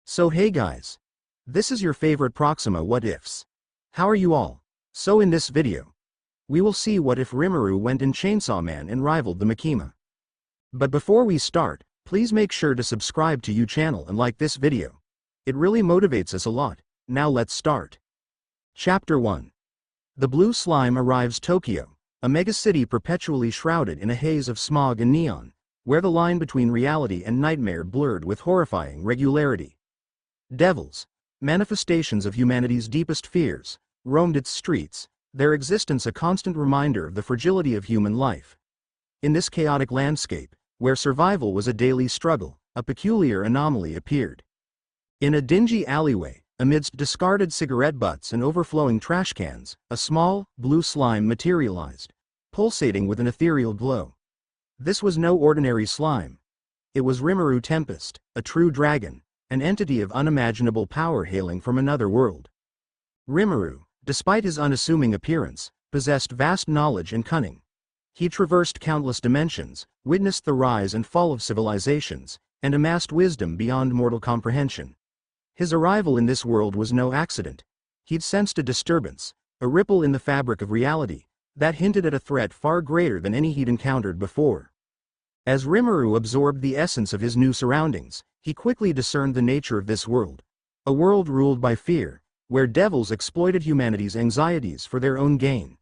So hey guys, this is your favorite Proxima what ifs. How are you all? So in this video, we will see what if Rimuru went in Chainsaw Man and rivaled the Makima. But before we start, please make sure to subscribe to you channel and like this video. It really motivates us a lot. Now let's start. Chapter 1. The blue slime arrives Tokyo, a megacity perpetually shrouded in a haze of smog and neon, where the line between reality and nightmare blurred with horrifying regularity. Devils, manifestations of humanity's deepest fears, roamed its streets, their existence a constant reminder of the fragility of human life. In this chaotic landscape, where survival was a daily struggle, a peculiar anomaly appeared. In a dingy alleyway, amidst discarded cigarette butts and overflowing trash cans, a small, blue slime materialized, pulsating with an ethereal glow. This was no ordinary slime. It was Rimuru Tempest, a true dragon, an entity of unimaginable power hailing from another world. Rimuru, despite his unassuming appearance, possessed vast knowledge and cunning. He traversed countless dimensions, witnessed the rise and fall of civilizations, and amassed wisdom beyond mortal comprehension. His arrival in this world was no accident. He'd sensed a disturbance, a ripple in the fabric of reality, that hinted at a threat far greater than any he'd encountered before. As Rimuru absorbed the essence of his new surroundings, he quickly discerned the nature of this world. A world ruled by fear, where devils exploited humanity's anxieties for their own gain.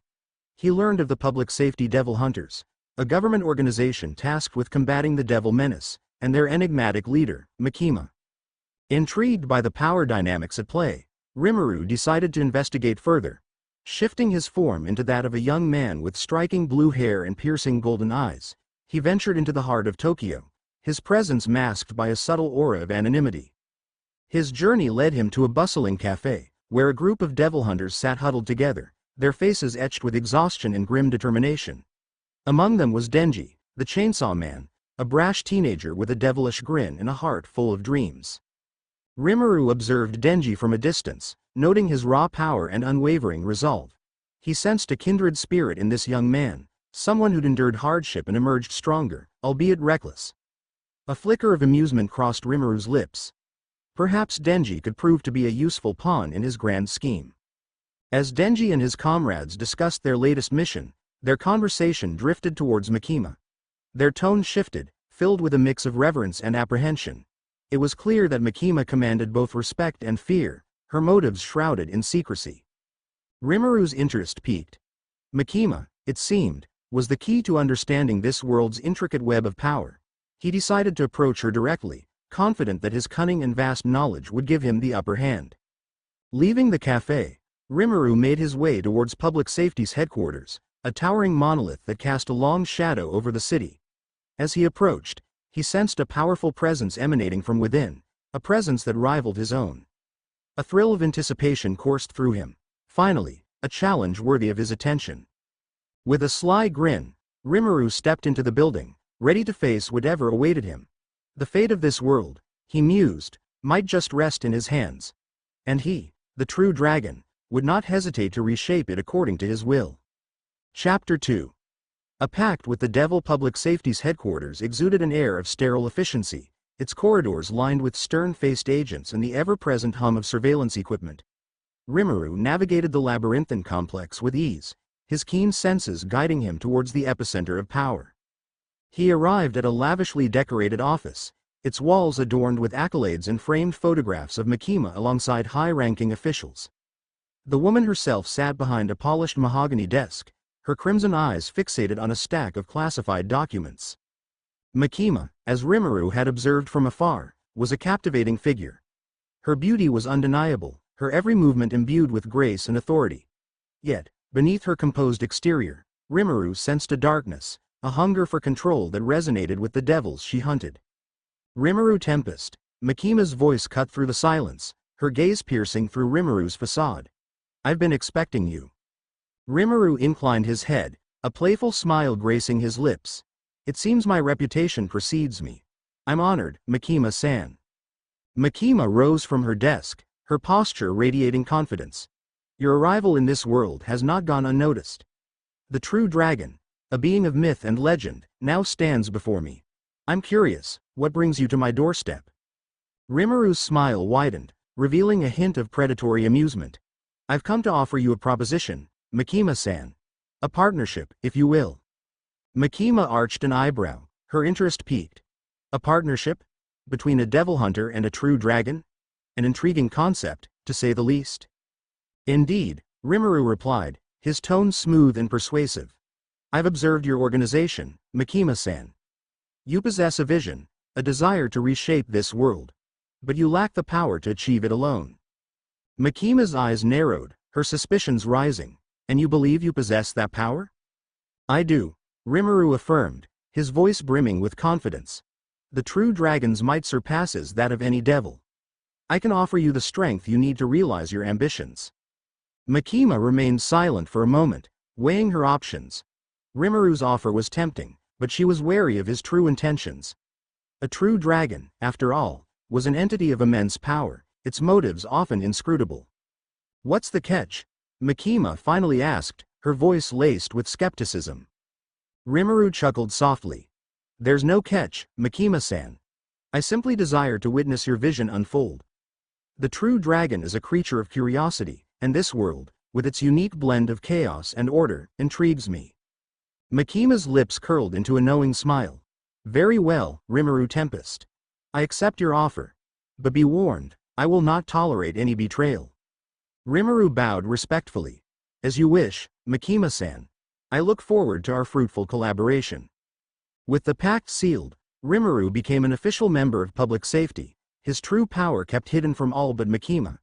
He learned of the Public Safety Devil Hunters, a government organization tasked with combating the devil menace, and their enigmatic leader, Makima. Intrigued by the power dynamics at play, Rimuru decided to investigate further. Shifting his form into that of a young man with striking blue hair and piercing golden eyes, he ventured into the heart of Tokyo, his presence masked by a subtle aura of anonymity. His journey led him to a bustling cafe, where a group of devil hunters sat huddled together, their faces etched with exhaustion and grim determination. Among them was Denji, the Chainsaw Man, a brash teenager with a devilish grin and a heart full of dreams. Rimuru observed Denji from a distance, noting his raw power and unwavering resolve. He sensed a kindred spirit in this young man, someone who'd endured hardship and emerged stronger, albeit reckless. A flicker of amusement crossed Rimuru's lips. Perhaps Denji could prove to be a useful pawn in his grand scheme. As Denji and his comrades discussed their latest mission, their conversation drifted towards Makima. Their tone shifted, filled with a mix of reverence and apprehension. It was clear that Makima commanded both respect and fear, her motives shrouded in secrecy. Rimuru's interest piqued. Makima, it seemed, was the key to understanding this world's intricate web of power. He decided to approach her directly, confident that his cunning and vast knowledge would give him the upper hand. Leaving the cafe, Rimuru made his way towards Public Safety's headquarters, a towering monolith that cast a long shadow over the city. As he approached, he sensed a powerful presence emanating from within, a presence that rivaled his own. A thrill of anticipation coursed through him. Finally, a challenge worthy of his attention. With a sly grin, Rimuru stepped into the building, ready to face whatever awaited him. The fate of this world, he mused, might just rest in his hands. And he, the true dragon, would not hesitate to reshape it according to his will. Chapter 2. A pact with the Devil Public Safety's headquarters exuded an air of sterile efficiency, its corridors lined with stern-faced agents and the ever-present hum of surveillance equipment. Rimuru navigated the labyrinthine complex with ease, his keen senses guiding him towards the epicenter of power. He arrived at a lavishly decorated office, its walls adorned with accolades and framed photographs of Makima alongside high-ranking officials. The woman herself sat behind a polished mahogany desk, her crimson eyes fixated on a stack of classified documents. Makima, as Rimuru had observed from afar, was a captivating figure. Her beauty was undeniable, her every movement imbued with grace and authority. Yet, beneath her composed exterior, Rimuru sensed a darkness, a hunger for control that resonated with the devils she hunted. Rimuru Tempest, Makima's voice cut through the silence, her gaze piercing through Rimuru's facade. I've been expecting you. Rimuru inclined his head, a playful smile gracing his lips. It seems my reputation precedes me. I'm honored, Makima-san. Makima rose from her desk, her posture radiating confidence. Your arrival in this world has not gone unnoticed. The true dragon, a being of myth and legend, now stands before me. I'm curious, what brings you to my doorstep? Rimuru's smile widened, revealing a hint of predatory amusement. I've come to offer you a proposition, Makima-san. A partnership, if you will. Makima arched an eyebrow, her interest piqued. A partnership? Between a devil hunter and a true dragon? An intriguing concept, to say the least. Indeed, Rimuru replied, his tone smooth and persuasive. I've observed your organization, Makima-san. You possess a vision, a desire to reshape this world. But you lack the power to achieve it alone. Makima's eyes narrowed, her suspicions rising. And you believe you possess that power? I do, Rimuru affirmed, his voice brimming with confidence. The true dragon's might surpasses that of any devil. I can offer you the strength you need to realize your ambitions. Makima remained silent for a moment, weighing her options. Rimuru's offer was tempting, but she was wary of his true intentions. A true dragon, after all, was an entity of immense power, its motives often inscrutable. What's the catch? Makima finally asked, her voice laced with skepticism. Rimuru chuckled softly. There's no catch, Makima-san. I simply desire to witness your vision unfold. The true dragon is a creature of curiosity, and this world, with its unique blend of chaos and order, intrigues me. Makima's lips curled into a knowing smile. Very well, Rimuru Tempest. I accept your offer. But be warned, I will not tolerate any betrayal. Rimuru bowed respectfully. As you wish, Makima-san. I look forward to our fruitful collaboration. With the pact sealed, Rimuru became an official member of public safety, his true power kept hidden from all but Makima.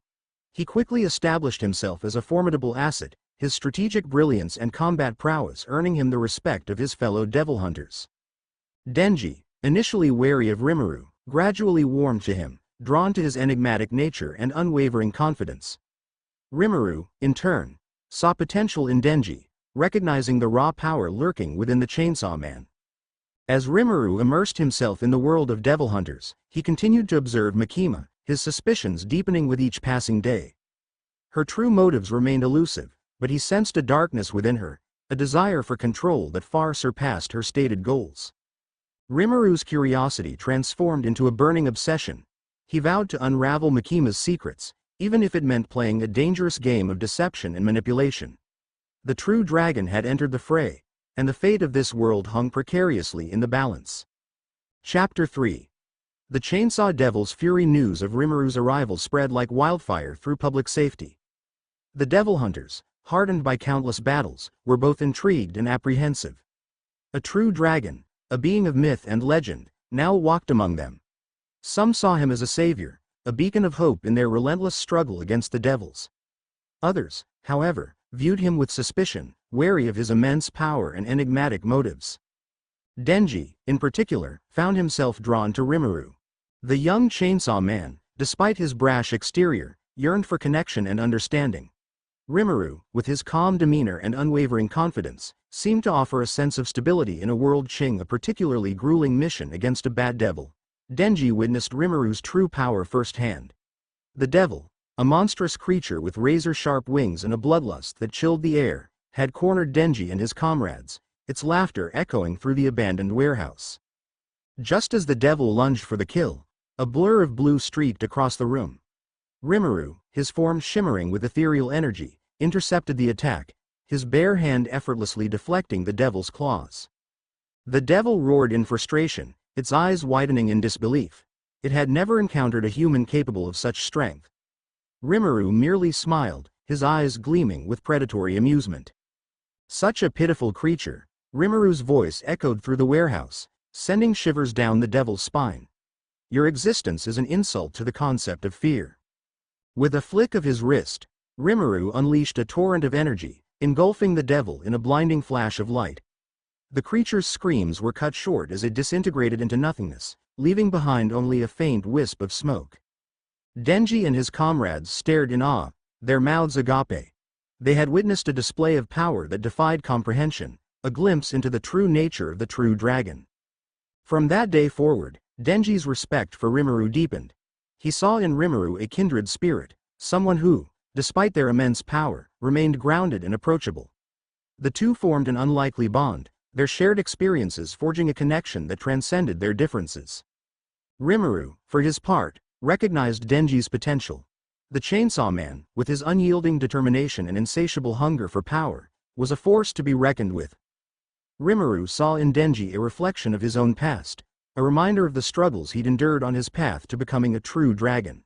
He quickly established himself as a formidable asset, his strategic brilliance and combat prowess earning him the respect of his fellow devil hunters. Denji, initially wary of Rimuru, gradually warmed to him, drawn to his enigmatic nature and unwavering confidence. Rimuru, in turn, saw potential in Denji, recognizing the raw power lurking within the Chainsaw Man. As Rimuru immersed himself in the world of devil hunters, he continued to observe Makima, his suspicions deepening with each passing day. Her true motives remained elusive, but he sensed a darkness within her, a desire for control that far surpassed her stated goals. Rimuru's curiosity transformed into a burning obsession. He vowed to unravel Makima's secrets, even if it meant playing a dangerous game of deception and manipulation. The true dragon had entered the fray, and the fate of this world hung precariously in the balance. Chapter 3. The Chainsaw Devil's fury. News of Rimuru's arrival spread like wildfire through public safety. The devil hunters, hardened by countless battles, were both intrigued and apprehensive. A true dragon, a being of myth and legend, now walked among them. Some saw him as a savior, a beacon of hope in their relentless struggle against the devils. Others, however, viewed him with suspicion, wary of his immense power and enigmatic motives. Denji, in particular, found himself drawn to Rimuru. The young chainsaw man, despite his brash exterior, yearned for connection and understanding. Rimuru, with his calm demeanor and unwavering confidence, seemed to offer a sense of stability in a world ching a particularly grueling mission against a bad devil. Denji witnessed Rimuru's true power firsthand. The devil, a monstrous creature with razor-sharp wings and a bloodlust that chilled the air, had cornered Denji and his comrades, its laughter echoing through the abandoned warehouse. Just as the devil lunged for the kill, a blur of blue streaked across the room. Rimuru, his form shimmering with ethereal energy, intercepted the attack, his bare hand effortlessly deflecting the devil's claws. The devil roared in frustration, its eyes widening in disbelief. It had never encountered a human capable of such strength. Rimuru merely smiled, his eyes gleaming with predatory amusement. Such a pitiful creature, Rimuru's voice echoed through the warehouse, sending shivers down the devil's spine. Your existence is an insult to the concept of fear. With a flick of his wrist, Rimuru unleashed a torrent of energy, engulfing the devil in a blinding flash of light. The creature's screams were cut short as it disintegrated into nothingness, leaving behind only a faint wisp of smoke. Denji and his comrades stared in awe, their mouths agape. They had witnessed a display of power that defied comprehension, a glimpse into the true nature of the true dragon. From that day forward, Denji's respect for Rimuru deepened. He saw in Rimuru a kindred spirit, someone who, despite their immense power, remained grounded and approachable. The two formed an unlikely bond, their shared experiences forging a connection that transcended their differences. Rimuru, for his part, recognized Denji's potential. The Chainsaw Man, with his unyielding determination and insatiable hunger for power, was a force to be reckoned with. Rimuru saw in Denji a reflection of his own past, a reminder of the struggles he'd endured on his path to becoming a true dragon.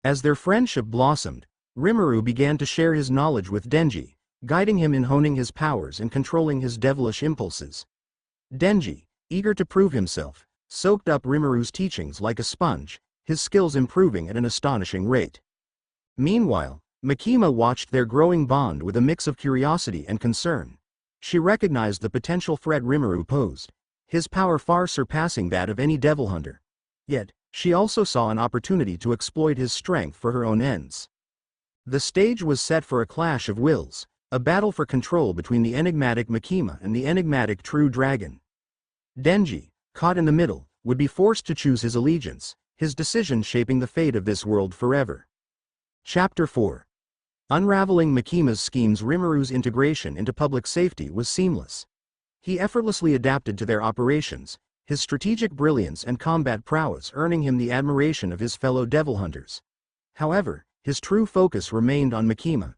As their friendship blossomed, Rimuru began to share his knowledge with Denji, guiding him in honing his powers and controlling his devilish impulses. Denji, eager to prove himself, soaked up Rimuru's teachings like a sponge, his skills improving at an astonishing rate. Meanwhile, Makima watched their growing bond with a mix of curiosity and concern. She recognized the potential threat Rimuru posed, his power far surpassing that of any devil hunter. Yet, she also saw an opportunity to exploit his strength for her own ends. The stage was set for a clash of wills, a battle for control between the enigmatic Makima and the enigmatic true dragon. Denji, caught in the middle, would be forced to choose his allegiance, his decision shaping the fate of this world forever. Chapter 4. Unraveling Makima's schemes. Rimuru's integration into public safety was seamless. He effortlessly adapted to their operations, his strategic brilliance and combat prowess earning him the admiration of his fellow devil hunters. However, his true focus remained on Makima.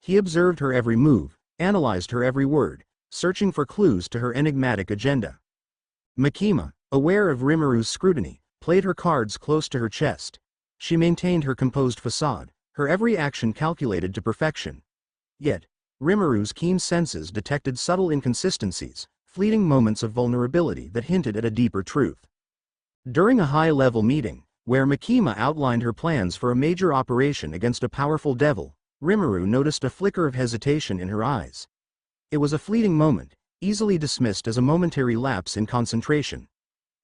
He observed her every move, analyzed her every word, searching for clues to her enigmatic agenda. Makima, aware of Rimuru's scrutiny, played her cards close to her chest. She maintained her composed facade, her every action calculated to perfection. Yet, Rimuru's keen senses detected subtle inconsistencies, fleeting moments of vulnerability that hinted at a deeper truth. During a high-level meeting, where Makima outlined her plans for a major operation against a powerful devil, Rimuru noticed a flicker of hesitation in her eyes. It was a fleeting moment, easily dismissed as a momentary lapse in concentration.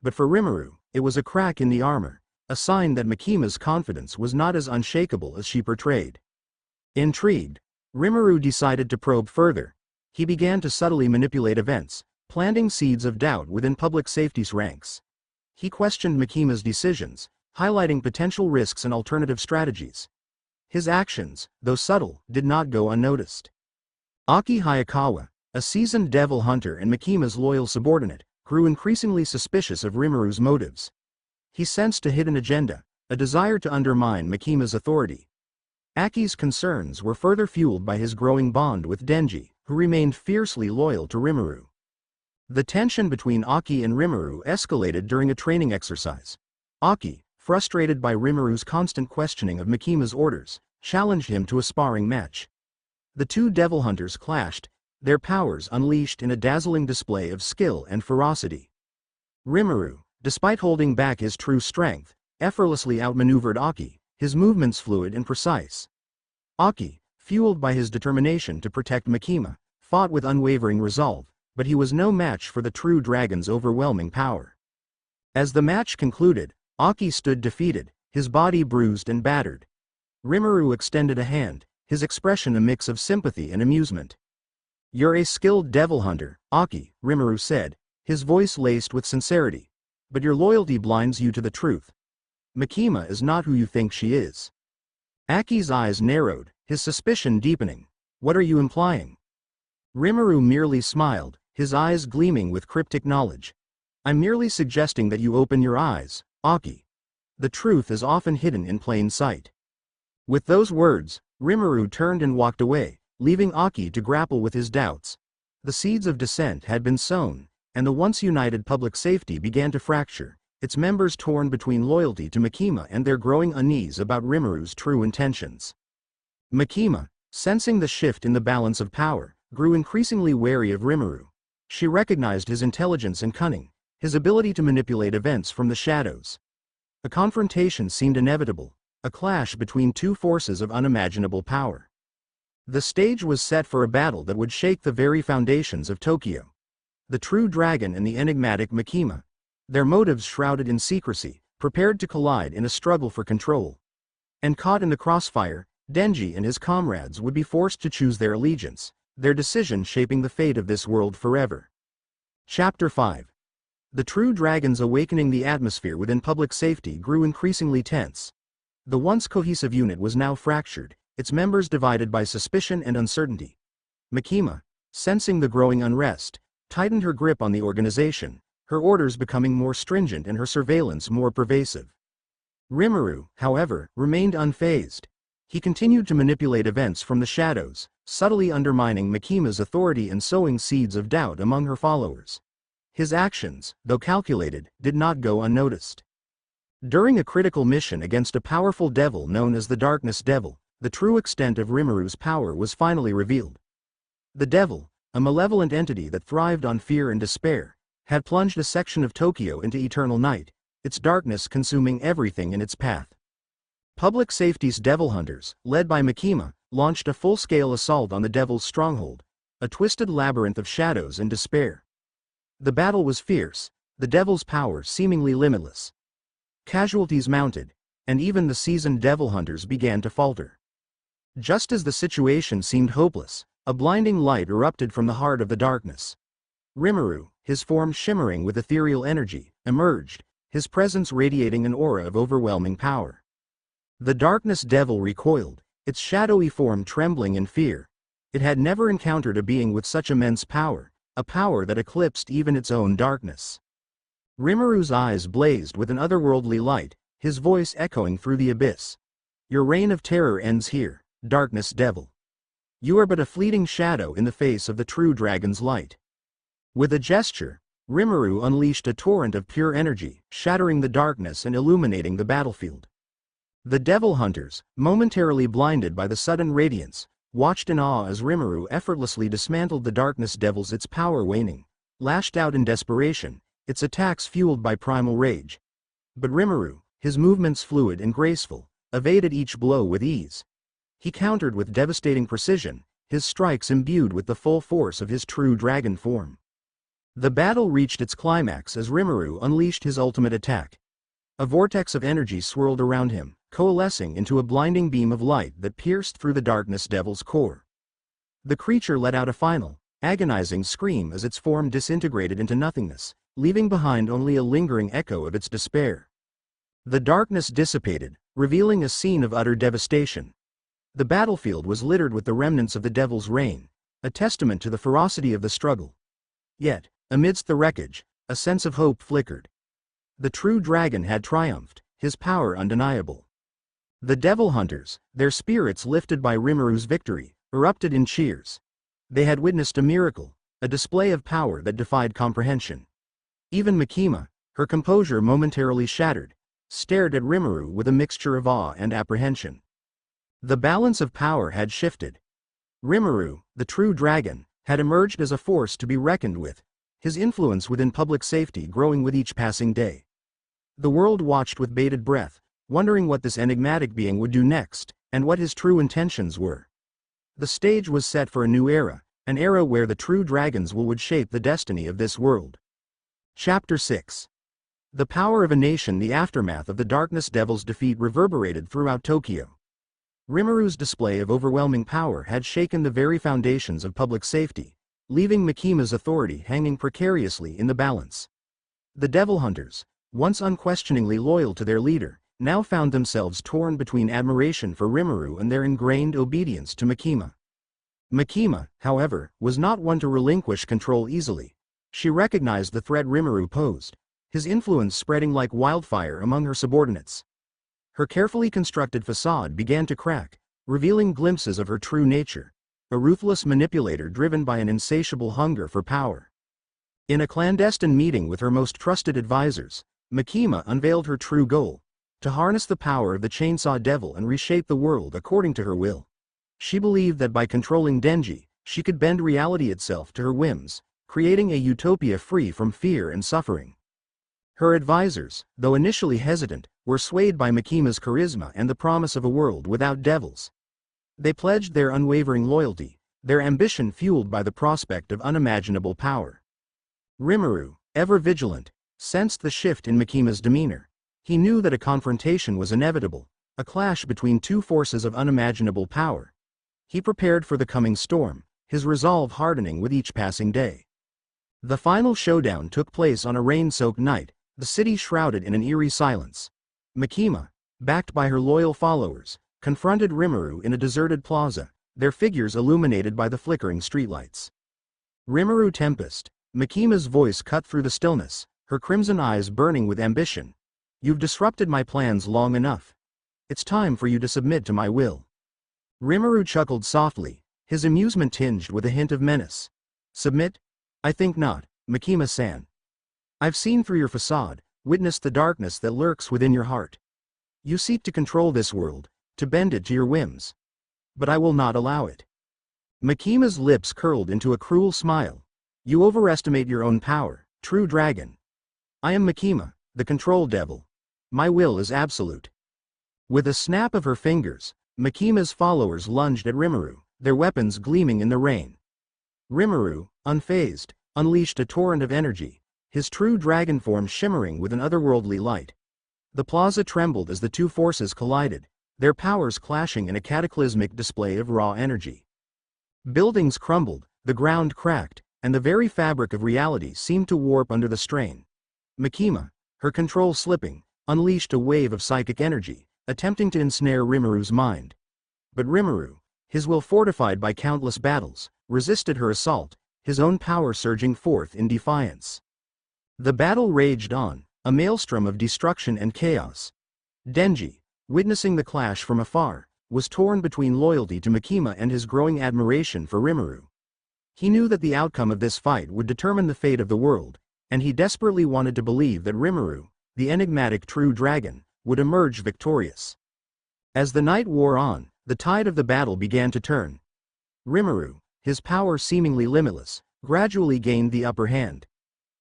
But for Rimuru, it was a crack in the armor, a sign that Makima's confidence was not as unshakable as she portrayed. Intrigued, Rimuru decided to probe further. He began to subtly manipulate events, planting seeds of doubt within public safety's ranks. He questioned Makima's decisions, highlighting potential risks and alternative strategies. His actions, though subtle, did not go unnoticed. Aki Hayakawa, a seasoned devil hunter and Makima's loyal subordinate, grew increasingly suspicious of Rimuru's motives. He sensed a hidden agenda, a desire to undermine Makima's authority. Aki's concerns were further fueled by his growing bond with Denji, who remained fiercely loyal to Rimuru. The tension between Aki and Rimuru escalated during a training exercise. Aki, frustrated by Rimuru's constant questioning of Makima's orders, challenged him to a sparring match. The two devil hunters clashed, their powers unleashed in a dazzling display of skill and ferocity. Rimuru, despite holding back his true strength, effortlessly outmaneuvered Aki, his movements fluid and precise. Aki, fueled by his determination to protect Makima, fought with unwavering resolve, but he was no match for the true dragon's overwhelming power. As the match concluded, Aki stood defeated, his body bruised and battered. Rimuru extended a hand, his expression a mix of sympathy and amusement. "You're a skilled devil hunter, Aki," Rimuru said, his voice laced with sincerity. "But your loyalty blinds you to the truth. Makima is not who you think she is." Aki's eyes narrowed, his suspicion deepening. "What are you implying?" Rimuru merely smiled, his eyes gleaming with cryptic knowledge. "I'm merely suggesting that you open your eyes, Aki. The truth is often hidden in plain sight." With those words, Rimuru turned and walked away, leaving Aki to grapple with his doubts. The seeds of dissent had been sown, and the once united public safety began to fracture, its members torn between loyalty to Makima and their growing unease about Rimuru's true intentions. Makima, sensing the shift in the balance of power, grew increasingly wary of Rimuru. She recognized his intelligence and cunning, his ability to manipulate events from the shadows. A confrontation seemed inevitable, a clash between two forces of unimaginable power. The stage was set for a battle that would shake the very foundations of Tokyo. The true dragon and the enigmatic Makima, their motives shrouded in secrecy, prepared to collide in a struggle for control. And caught in the crossfire, Denji and his comrades would be forced to choose their allegiance, their decision shaping the fate of this world forever. Chapter 5. The true dragons awakening. The atmosphere within public safety grew increasingly tense. The once cohesive unit was now fractured, its members divided by suspicion and uncertainty. Makima, sensing the growing unrest, tightened her grip on the organization, her orders becoming more stringent and her surveillance more pervasive. Rimuru, however, remained unfazed. He continued to manipulate events from the shadows, subtly undermining Makima's authority and sowing seeds of doubt among her followers. His actions, though calculated, did not go unnoticed. During a critical mission against a powerful devil known as the Darkness Devil, the true extent of Rimuru's power was finally revealed. The devil, a malevolent entity that thrived on fear and despair, had plunged a section of Tokyo into eternal night, its darkness consuming everything in its path. Public Safety's devil hunters, led by Makima, launched a full-scale assault on the devil's stronghold, a twisted labyrinth of shadows and despair. The battle was fierce, the devil's power seemingly limitless. Casualties mounted, and even the seasoned devil hunters began to falter. Just as the situation seemed hopeless, a blinding light erupted from the heart of the darkness. Rimuru, his form shimmering with ethereal energy, emerged, his presence radiating an aura of overwhelming power. The Darkness Devil recoiled, its shadowy form trembling in fear. It had never encountered a being with such immense power, a power that eclipsed even its own darkness. Rimuru's eyes blazed with an otherworldly light, his voice echoing through the abyss. "Your reign of terror ends here, Darkness Devil. You are but a fleeting shadow in the face of the true dragon's light." With a gesture, Rimuru unleashed a torrent of pure energy, shattering the darkness and illuminating the battlefield. The devil hunters, momentarily blinded by the sudden radiance, watched in awe as Rimuru effortlessly dismantled the Darkness Devils, its power waning, lashed out in desperation, its attacks fueled by primal rage. But Rimuru, his movements fluid and graceful, evaded each blow with ease. He countered with devastating precision, his strikes imbued with the full force of his true dragon form. The battle reached its climax as Rimuru unleashed his ultimate attack. A vortex of energy swirled around him, coalescing into a blinding beam of light that pierced through the Darkness Devil's core. The creature let out a final, agonizing scream as its form disintegrated into nothingness, leaving behind only a lingering echo of its despair. The darkness dissipated, revealing a scene of utter devastation. The battlefield was littered with the remnants of the devil's reign, a testament to the ferocity of the struggle. Yet, amidst the wreckage, a sense of hope flickered. The true dragon had triumphed, his power undeniable. The devil hunters, their spirits lifted by Rimuru's victory, erupted in cheers. They had witnessed a miracle, a display of power that defied comprehension. Even Makima, her composure momentarily shattered, stared at Rimuru with a mixture of awe and apprehension. The balance of power had shifted. Rimuru, the true dragon, had emerged as a force to be reckoned with, his influence within public safety growing with each passing day. The world watched with bated breath, wondering what this enigmatic being would do next, and what his true intentions were. The stage was set for a new era, an era where the true dragons would shape the destiny of this world. Chapter 6. The power of a nation. The aftermath of the Darkness Devil's defeat reverberated throughout Tokyo. Rimuru's display of overwhelming power had shaken the very foundations of public safety, leaving Makima's authority hanging precariously in the balance. The devil hunters, once unquestioningly loyal to their leader, now found themselves torn between admiration for Rimuru and their ingrained obedience to Makima. Makima, however, was not one to relinquish control easily. She recognized the threat Rimuru posed, his influence spreading like wildfire among her subordinates. Her carefully constructed facade began to crack, revealing glimpses of her true nature, a ruthless manipulator driven by an insatiable hunger for power. In a clandestine meeting with her most trusted advisors, Makima unveiled her true goal: to harness the power of the Chainsaw Devil and reshape the world according to her will. She believed that by controlling Denji, she could bend reality itself to her whims, creating a utopia free from fear and suffering. Her advisors, though initially hesitant, were swayed by Makima's charisma and the promise of a world without devils. They pledged their unwavering loyalty, their ambition fueled by the prospect of unimaginable power. Rimuru, ever vigilant, sensed the shift in Makima's demeanor. He knew that a confrontation was inevitable, a clash between two forces of unimaginable power. He prepared for the coming storm, his resolve hardening with each passing day. The final showdown took place on a rain-soaked night, the city shrouded in an eerie silence. Makima, backed by her loyal followers, confronted Rimuru in a deserted plaza, their figures illuminated by the flickering streetlights. Rimuru Tempest, Makima's voice cut through the stillness, her crimson eyes burning with ambition. You've disrupted my plans long enough. It's time for you to submit to my will. Rimuru chuckled softly, his amusement tinged with a hint of menace. Submit? I think not, Makima-san. I've seen through your facade, witnessed the darkness that lurks within your heart. You seek to control this world, to bend it to your whims. But I will not allow it. Makima's lips curled into a cruel smile. You overestimate your own power, true dragon. I am Makima, the control devil. My will is absolute. With a snap of her fingers, Makima's followers lunged at Rimuru, their weapons gleaming in the rain. Rimuru, unfazed, unleashed a torrent of energy, his true dragon form shimmering with an otherworldly light. The plaza trembled as the two forces collided, their powers clashing in a cataclysmic display of raw energy. Buildings crumbled, the ground cracked, and the very fabric of reality seemed to warp under the strain. Makima, her control slipping, unleashed a wave of psychic energy, attempting to ensnare Rimuru's mind. But Rimuru, his will fortified by countless battles, resisted her assault, his own power surging forth in defiance. The battle raged on, a maelstrom of destruction and chaos. Denji, witnessing the clash from afar, was torn between loyalty to Makima and his growing admiration for Rimuru. He knew that the outcome of this fight would determine the fate of the world, and he desperately wanted to believe that Rimuru, the enigmatic true dragon, would emerge victorious. As the night wore on, the tide of the battle began to turn. Rimuru, his power seemingly limitless, gradually gained the upper hand.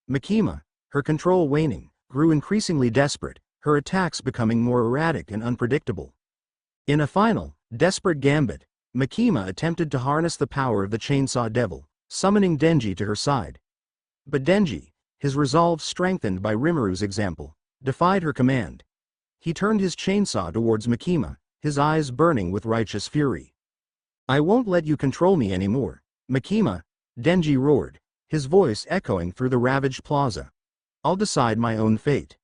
Makima, her control waning, grew increasingly desperate, her attacks becoming more erratic and unpredictable. In a final, desperate gambit, Makima attempted to harness the power of the Chainsaw Devil, summoning Denji to her side. But Denji, his resolve strengthened by Rimuru's example, defied her command. He turned his chainsaw towards Makima, his eyes burning with righteous fury. I won't let you control me anymore, Makima, Denji roared, his voice echoing through the ravaged plaza. I'll decide my own fate.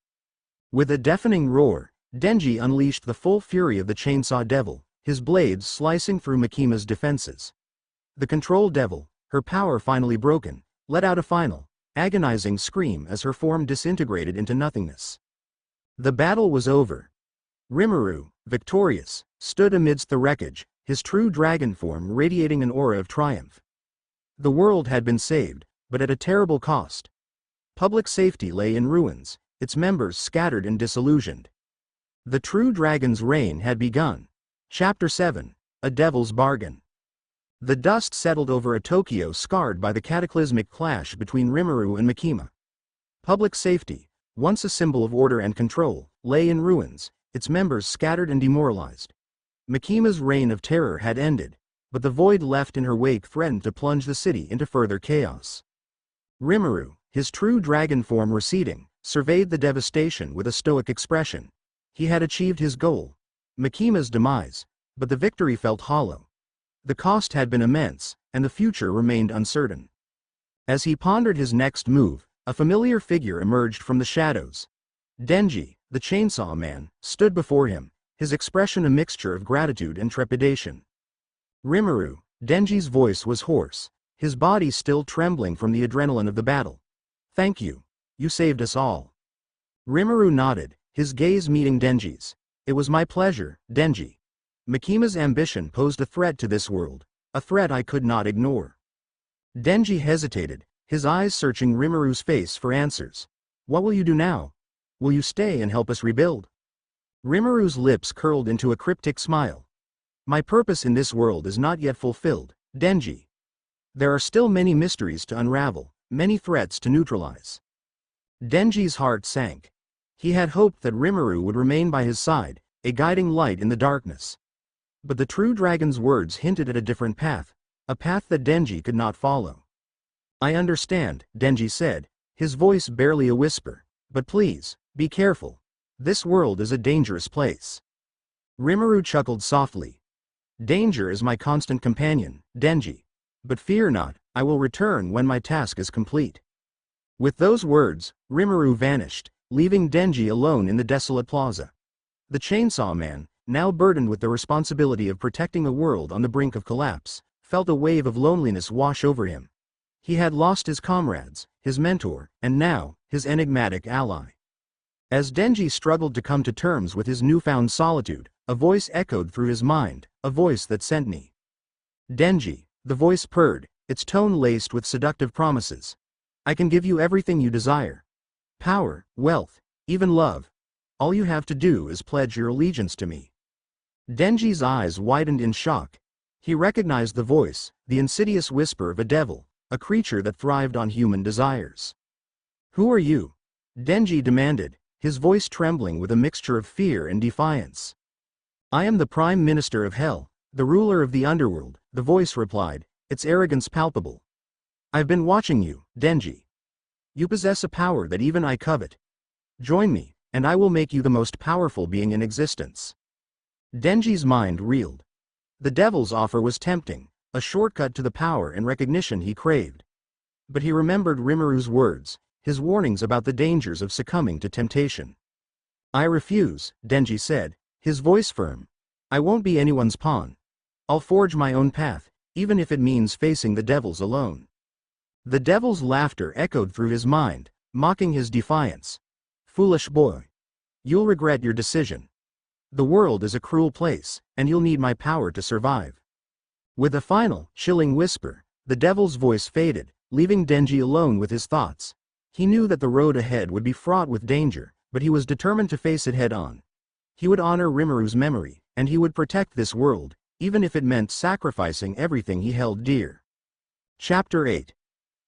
With a deafening roar, Denji unleashed the full fury of the Chainsaw Devil, his blades slicing through Makima's defenses. The Control Devil, her power finally broken, let out a final, agonizing scream as her form disintegrated into nothingness. The battle was over. Rimuru, victorious, stood amidst the wreckage, his true dragon form radiating an aura of triumph. The world had been saved, but at a terrible cost. Public safety lay in ruins, its members scattered and disillusioned. The true dragon's reign had begun. Chapter 7, A Devil's Bargain. The dust settled over a Tokyo scarred by the cataclysmic clash between Rimuru and Makima. Public safety, once a symbol of order and control, lay in ruins, its members scattered and demoralized. Makima's reign of terror had ended, but the void left in her wake threatened to plunge the city into further chaos. Rimuru, his true dragon form receding, surveyed the devastation with a stoic expression. He had achieved his goal, Makima's demise, but the victory felt hollow. The cost had been immense, and the future remained uncertain. As he pondered his next move, a familiar figure emerged from the shadows. Denji, the Chainsaw Man, stood before him, his expression a mixture of gratitude and trepidation. Rimuru, Denji's voice was hoarse, his body still trembling from the adrenaline of the battle. Thank you. You saved us all. Rimuru nodded, his gaze meeting Denji's. It was my pleasure, Denji. Makima's ambition posed a threat to this world, a threat I could not ignore. Denji hesitated, his eyes searching Rimuru's face for answers. What will you do now? Will you stay and help us rebuild? Rimuru's lips curled into a cryptic smile. My purpose in this world is not yet fulfilled, Denji. There are still many mysteries to unravel, many threats to neutralize. Denji's heart sank. He had hoped that Rimuru would remain by his side, a guiding light in the darkness. But the true dragon's words hinted at a different path, a path that Denji could not follow. I understand, Denji said, his voice barely a whisper, but please, be careful. This world is a dangerous place. Rimuru chuckled softly. Danger is my constant companion, Denji. But fear not, I will return when my task is complete. With those words, Rimuru vanished, leaving Denji alone in the desolate plaza. The Chainsaw Man, now burdened with the responsibility of protecting a world on the brink of collapse, felt a wave of loneliness wash over him. He had lost his comrades, his mentor, and now, his enigmatic ally. As Denji struggled to come to terms with his newfound solitude, a voice echoed through his mind, a voice that sent me. Denji, the voice purred, its tone laced with seductive promises. I can give you everything you desire. Power, wealth, even love. All you have to do is pledge your allegiance to me. Denji's eyes widened in shock. He recognized the voice, the insidious whisper of a devil, a creature that thrived on human desires. Who are you? Denji demanded, his voice trembling with a mixture of fear and defiance. I am the Prime Minister of Hell, the ruler of the underworld, the voice replied, its arrogance palpable. I've been watching you, Denji. You possess a power that even I covet. Join me, and I will make you the most powerful being in existence. Denji's mind reeled. The devil's offer was tempting, a shortcut to the power and recognition he craved. But he remembered Rimuru's words, his warnings about the dangers of succumbing to temptation. I refuse, Denji said, his voice firm. I won't be anyone's pawn. I'll forge my own path, even if it means facing the devils alone. The devil's laughter echoed through his mind, mocking his defiance. Foolish boy. You'll regret your decision. The world is a cruel place, and you'll need my power to survive. With a final, chilling whisper, the devil's voice faded, leaving Denji alone with his thoughts. He knew that the road ahead would be fraught with danger, but he was determined to face it head-on. He would honor Rimuru's memory, and he would protect this world, even if it meant sacrificing everything he held dear. Chapter 8.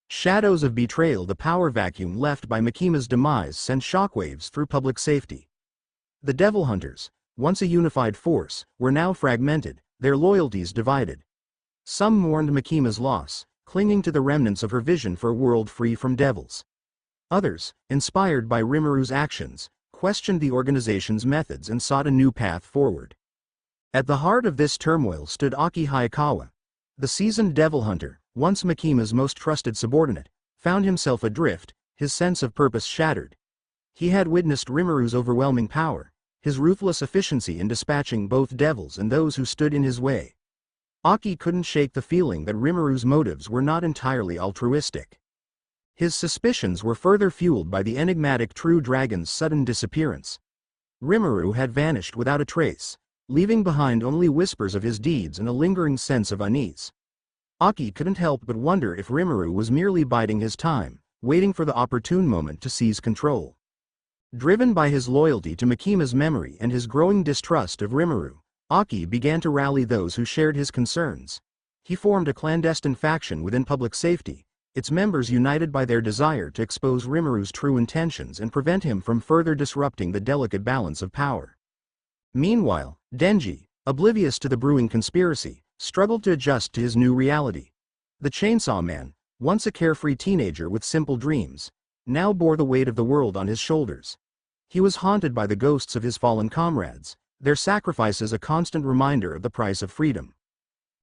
Shadows of Betrayal. The power vacuum left by Makima's demise sent shockwaves through public safety. The Devil Hunters, once a unified force, were now fragmented, their loyalties divided. Some mourned Makima's loss, clinging to the remnants of her vision for a world free from devils. Others, inspired by Rimuru's actions, questioned the organization's methods and sought a new path forward. At the heart of this turmoil stood Aki Hayakawa. The seasoned devil hunter, once Makima's most trusted subordinate, found himself adrift, his sense of purpose shattered. He had witnessed Rimuru's overwhelming power, his ruthless efficiency in dispatching both devils and those who stood in his way. Aki couldn't shake the feeling that Rimuru's motives were not entirely altruistic. His suspicions were further fueled by the enigmatic True Dragon's sudden disappearance. Rimuru had vanished without a trace, leaving behind only whispers of his deeds and a lingering sense of unease. Aki couldn't help but wonder if Rimuru was merely biding his time, waiting for the opportune moment to seize control. Driven by his loyalty to Makima's memory and his growing distrust of Rimuru, Aki began to rally those who shared his concerns. He formed a clandestine faction within public safety, its members united by their desire to expose Rimuru's true intentions and prevent him from further disrupting the delicate balance of power. Meanwhile, Denji, oblivious to the brewing conspiracy, struggled to adjust to his new reality. The Chainsaw Man, once a carefree teenager with simple dreams, now bore the weight of the world on his shoulders. He was haunted by the ghosts of his fallen comrades, their sacrifices a constant reminder of the price of freedom.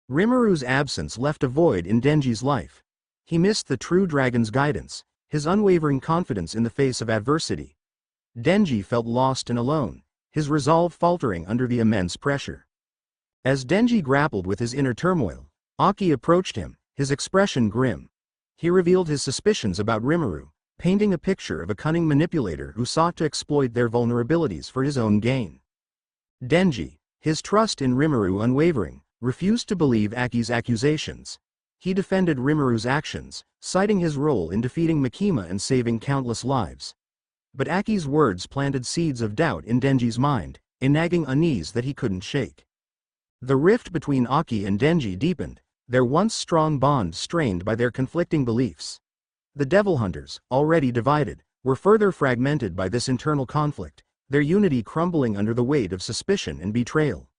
Rimuru's absence left a void in Denji's life. He missed the True Dragon's guidance, his unwavering confidence in the face of adversity. Denji felt lost and alone, his resolve faltering under the immense pressure. As Denji grappled with his inner turmoil, Aki approached him, his expression grim. He revealed his suspicions about Rimuru, painting a picture of a cunning manipulator who sought to exploit their vulnerabilities for his own gain. Denji, his trust in Rimuru unwavering, refused to believe Aki's accusations. He defended Rimuru's actions, citing his role in defeating Makima and saving countless lives. But Aki's words planted seeds of doubt in Denji's mind, a nagging unease that he couldn't shake. The rift between Aki and Denji deepened, their once strong bond strained by their conflicting beliefs. The Devil Hunters, already divided, were further fragmented by this internal conflict, their unity crumbling under the weight of suspicion and betrayal.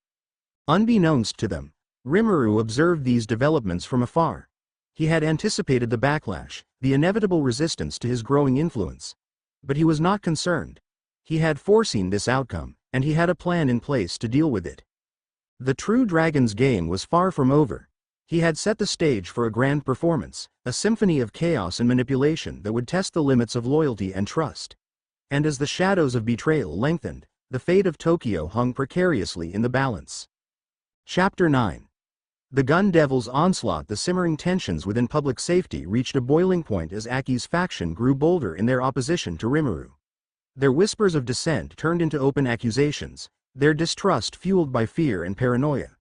Unbeknownst to them, Rimuru observed these developments from afar. He had anticipated the backlash, the inevitable resistance to his growing influence. But he was not concerned. He had foreseen this outcome, and he had a plan in place to deal with it. The True Dragon's game was far from over. He had set the stage for a grand performance, a symphony of chaos and manipulation that would test the limits of loyalty and trust. And as the shadows of betrayal lengthened, the fate of Tokyo hung precariously in the balance. Chapter 9. The Gun Devil's onslaught. The simmering tensions within public safety reached a boiling point as Aki's faction grew bolder in their opposition to Rimuru. Their whispers of dissent turned into open accusations, their distrust fueled by fear and paranoia.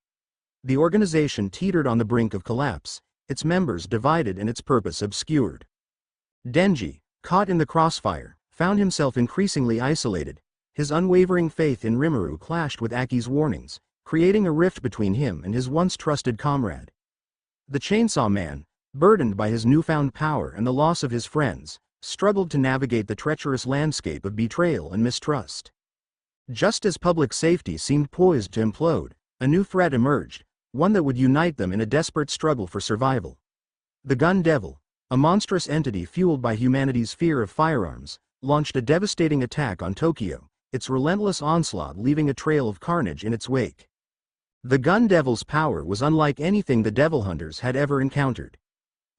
The organization teetered on the brink of collapse, its members divided and its purpose obscured. Denji, caught in the crossfire, found himself increasingly isolated. His unwavering faith in Rimuru clashed with Aki's warnings, creating a rift between him and his once trusted comrade. The Chainsaw Man, burdened by his newfound power and the loss of his friends, struggled to navigate the treacherous landscape of betrayal and mistrust. Just as public safety seemed poised to implode, a new threat emerged, one that would unite them in a desperate struggle for survival. The Gun Devil, a monstrous entity fueled by humanity's fear of firearms, launched a devastating attack on Tokyo, its relentless onslaught leaving a trail of carnage in its wake. The Gun Devil's power was unlike anything the Devil Hunters had ever encountered.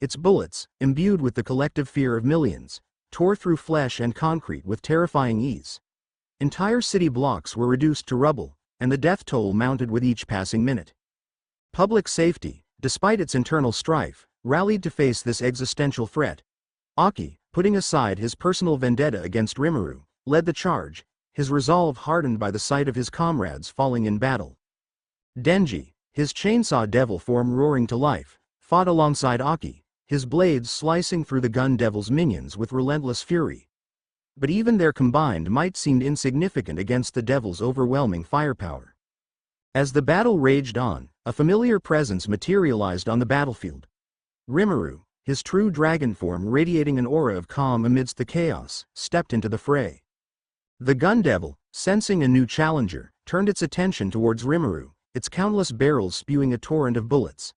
Its bullets, imbued with the collective fear of millions, tore through flesh and concrete with terrifying ease. Entire city blocks were reduced to rubble, and the death toll mounted with each passing minute. Public safety, despite its internal strife, rallied to face this existential threat. Aki, putting aside his personal vendetta against Rimuru, led the charge, his resolve hardened by the sight of his comrades falling in battle. Denji, his chainsaw devil form roaring to life, fought alongside Aki, his blades slicing through the Gun Devil's minions with relentless fury. But even their combined might seemed insignificant against the Devil's overwhelming firepower. As the battle raged on, a familiar presence materialized on the battlefield. Rimuru, his true dragon form radiating an aura of calm amidst the chaos, stepped into the fray. The Gun Devil, sensing a new challenger, turned its attention towards Rimuru, its countless barrels spewing a torrent of bullets.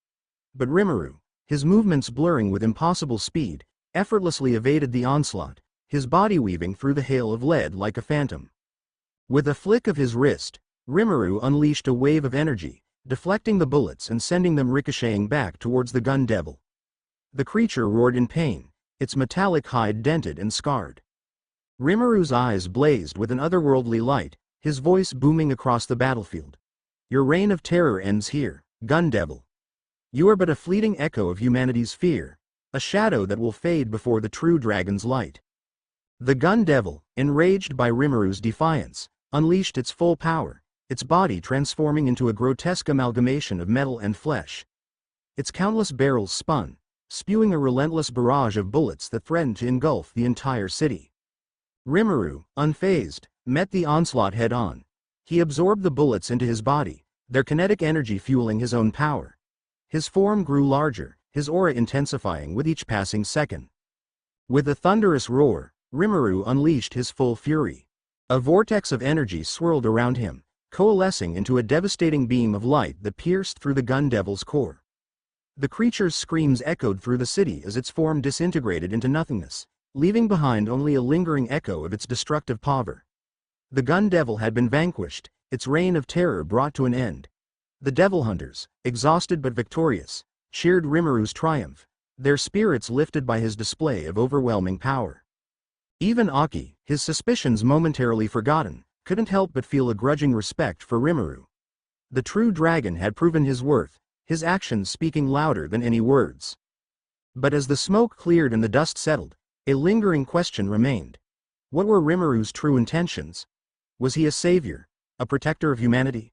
But Rimuru, his movements blurring with impossible speed, effortlessly evaded the onslaught, his body weaving through the hail of lead like a phantom. With a flick of his wrist, Rimuru unleashed a wave of energy, deflecting the bullets and sending them ricocheting back towards the Gun Devil. The creature roared in pain, its metallic hide dented and scarred. Rimuru's eyes blazed with an otherworldly light, his voice booming across the battlefield. "Your reign of terror ends here, Gun Devil. You are but a fleeting echo of humanity's fear, a shadow that will fade before the true dragon's light." The Gun Devil, enraged by Rimuru's defiance, unleashed its full power, its body transforming into a grotesque amalgamation of metal and flesh. Its countless barrels spun, spewing a relentless barrage of bullets that threatened to engulf the entire city. Rimuru, unfazed, met the onslaught head-on. He absorbed the bullets into his body, their kinetic energy fueling his own power. His form grew larger, his aura intensifying with each passing second. With a thunderous roar, Rimuru unleashed his full fury. A vortex of energy swirled around him, coalescing into a devastating beam of light that pierced through the Gun Devil's core. The creature's screams echoed through the city as its form disintegrated into nothingness, leaving behind only a lingering echo of its destructive power. The Gun Devil had been vanquished, its reign of terror brought to an end. The Devil Hunters, exhausted but victorious, cheered Rimuru's triumph, their spirits lifted by his display of overwhelming power. Even Aki, his suspicions momentarily forgotten, couldn't help but feel a grudging respect for Rimuru. The true dragon had proven his worth, his actions speaking louder than any words. But as the smoke cleared and the dust settled, a lingering question remained. What were Rimuru's true intentions? Was he a savior, a protector of humanity?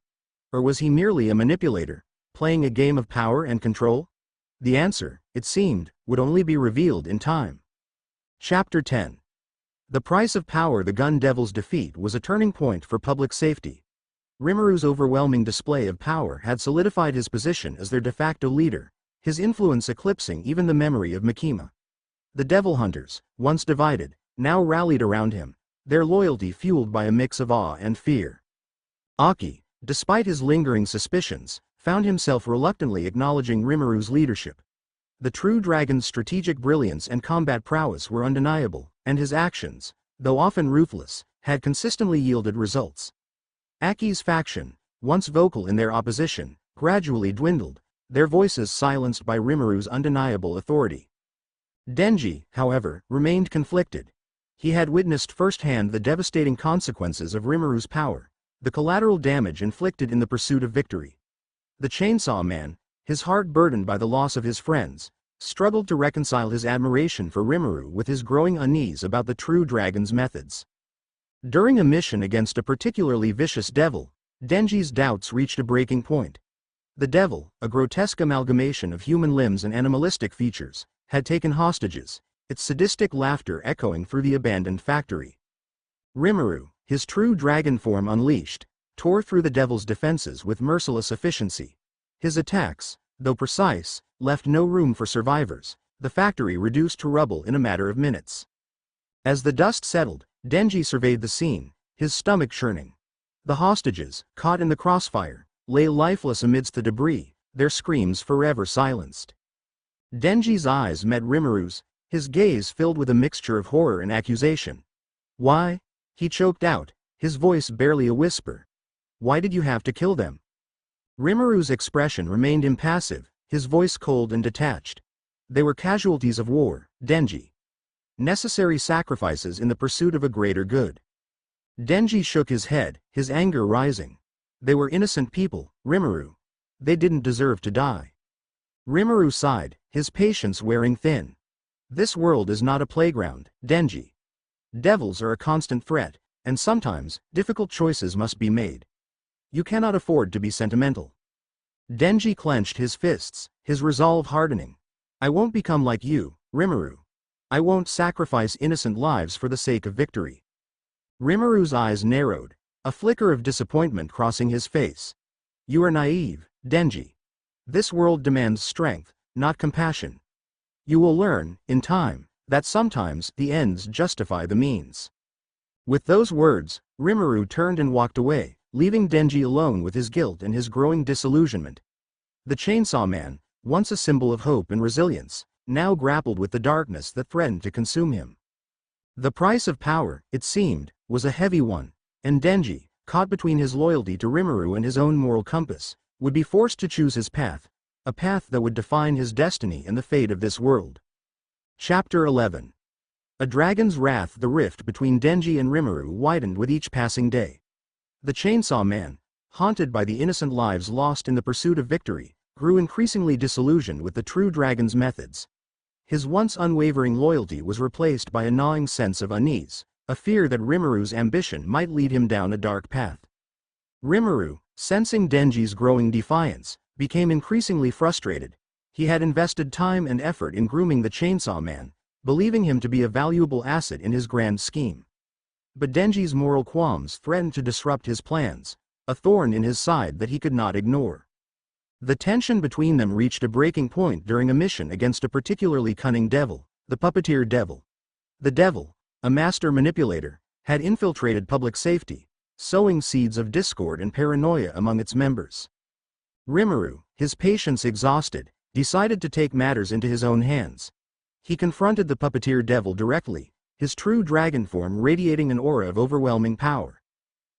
Or was he merely a manipulator, playing a game of power and control? The answer, it seemed, would only be revealed in time. Chapter 10. The price of power. The Gun Devil's defeat was a turning point for public safety. Rimuru's overwhelming display of power had solidified his position as their de facto leader, his influence eclipsing even the memory of Makima. The Devil Hunters, once divided, now rallied around him, their loyalty fueled by a mix of awe and fear. Aki, despite his lingering suspicions, found himself reluctantly acknowledging Rimuru's leadership. The true dragon's strategic brilliance and combat prowess were undeniable, and his actions, though often ruthless, had consistently yielded results. Aki's faction, once vocal in their opposition, gradually dwindled, their voices silenced by Rimuru's undeniable authority. Denji, however, remained conflicted. He had witnessed firsthand the devastating consequences of Rimuru's power, the collateral damage inflicted in the pursuit of victory. The Chainsaw Man, his heart burdened by the loss of his friends, struggled to reconcile his admiration for Rimuru with his growing unease about the true dragon's methods. During a mission against a particularly vicious devil, Denji's doubts reached a breaking point. The devil, a grotesque amalgamation of human limbs and animalistic features, had taken hostages, its sadistic laughter echoing through the abandoned factory. Rimuru, his true dragon form unleashed, tore through the devil's defenses with merciless efficiency. His attacks, though precise, left no room for survivors, the factory reduced to rubble in a matter of minutes. As the dust settled, Denji surveyed the scene, his stomach churning. The hostages, caught in the crossfire, lay lifeless amidst the debris, their screams forever silenced. Denji's eyes met Rimuru's, his gaze filled with a mixture of horror and accusation. "Why?" he choked out, his voice barely a whisper. "Why did you have to kill them?" Rimuru's expression remained impassive, his voice cold and detached. "They were casualties of war, Denji. Necessary sacrifices in the pursuit of a greater good." Denji shook his head, his anger rising. "They were innocent people, Rimuru. They didn't deserve to die." Rimuru sighed, his patience wearing thin. "This world is not a playground, Denji. Devils are a constant threat, and sometimes, difficult choices must be made. You cannot afford to be sentimental." Denji clenched his fists, his resolve hardening. "I won't become like you, Rimuru. I won't sacrifice innocent lives for the sake of victory." Rimuru's eyes narrowed, a flicker of disappointment crossing his face. "You are naive, Denji. This world demands strength, not compassion. You will learn, in time, that sometimes the ends justify the means." With those words, Rimuru turned and walked away, leaving Denji alone with his guilt and his growing disillusionment. The Chainsaw Man, once a symbol of hope and resilience, now grappled with the darkness that threatened to consume him. The price of power, it seemed, was a heavy one, and Denji, caught between his loyalty to Rimuru and his own moral compass, would be forced to choose his path, a path that would define his destiny and the fate of this world. Chapter 11. A Dragon's Wrath. The rift between Denji and Rimuru widened with each passing day. The Chainsaw Man, haunted by the innocent lives lost in the pursuit of victory, grew increasingly disillusioned with the true dragon's methods. His once unwavering loyalty was replaced by a gnawing sense of unease, a fear that Rimuru's ambition might lead him down a dark path. Rimuru, sensing Denji's growing defiance, became increasingly frustrated. He had invested time and effort in grooming the Chainsaw Man, believing him to be a valuable asset in his grand scheme. But Denji's moral qualms threatened to disrupt his plans, a thorn in his side that he could not ignore. The tension between them reached a breaking point during a mission against a particularly cunning devil, the Puppeteer Devil. The devil, a master manipulator, had infiltrated public safety, sowing seeds of discord and paranoia among its members. Rimuru, his patience exhausted, decided to take matters into his own hands. He confronted the Puppeteer Devil directly, his true dragon form radiating an aura of overwhelming power.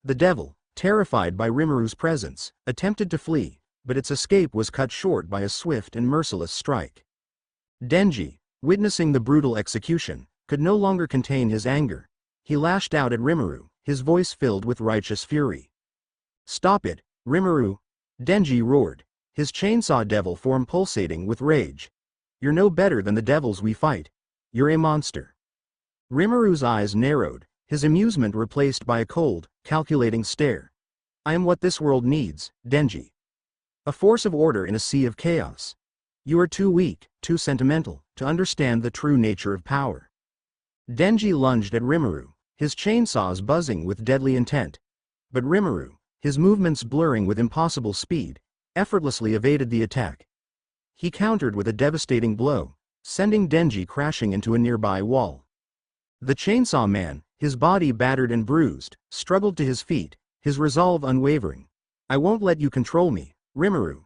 The devil, terrified by Rimuru's presence, attempted to flee, but its escape was cut short by a swift and merciless strike. Denji, witnessing the brutal execution, could no longer contain his anger. He lashed out at Rimuru, his voice filled with righteous fury. "Stop it, Rimuru!" Denji roared, his chainsaw devil form pulsating with rage. "You're no better than the devils we fight. You're a monster." Rimuru's eyes narrowed, his amusement replaced by a cold, calculating stare. "I am what this world needs, Denji. A force of order in a sea of chaos. You are too weak, too sentimental, to understand the true nature of power." Denji lunged at Rimuru, his chainsaws buzzing with deadly intent. But Rimuru, his movements blurring with impossible speed, effortlessly evaded the attack. He countered with a devastating blow, sending Denji crashing into a nearby wall. The Chainsaw Man, his body battered and bruised, struggled to his feet, his resolve unwavering. "I won't let you control me, Rimuru.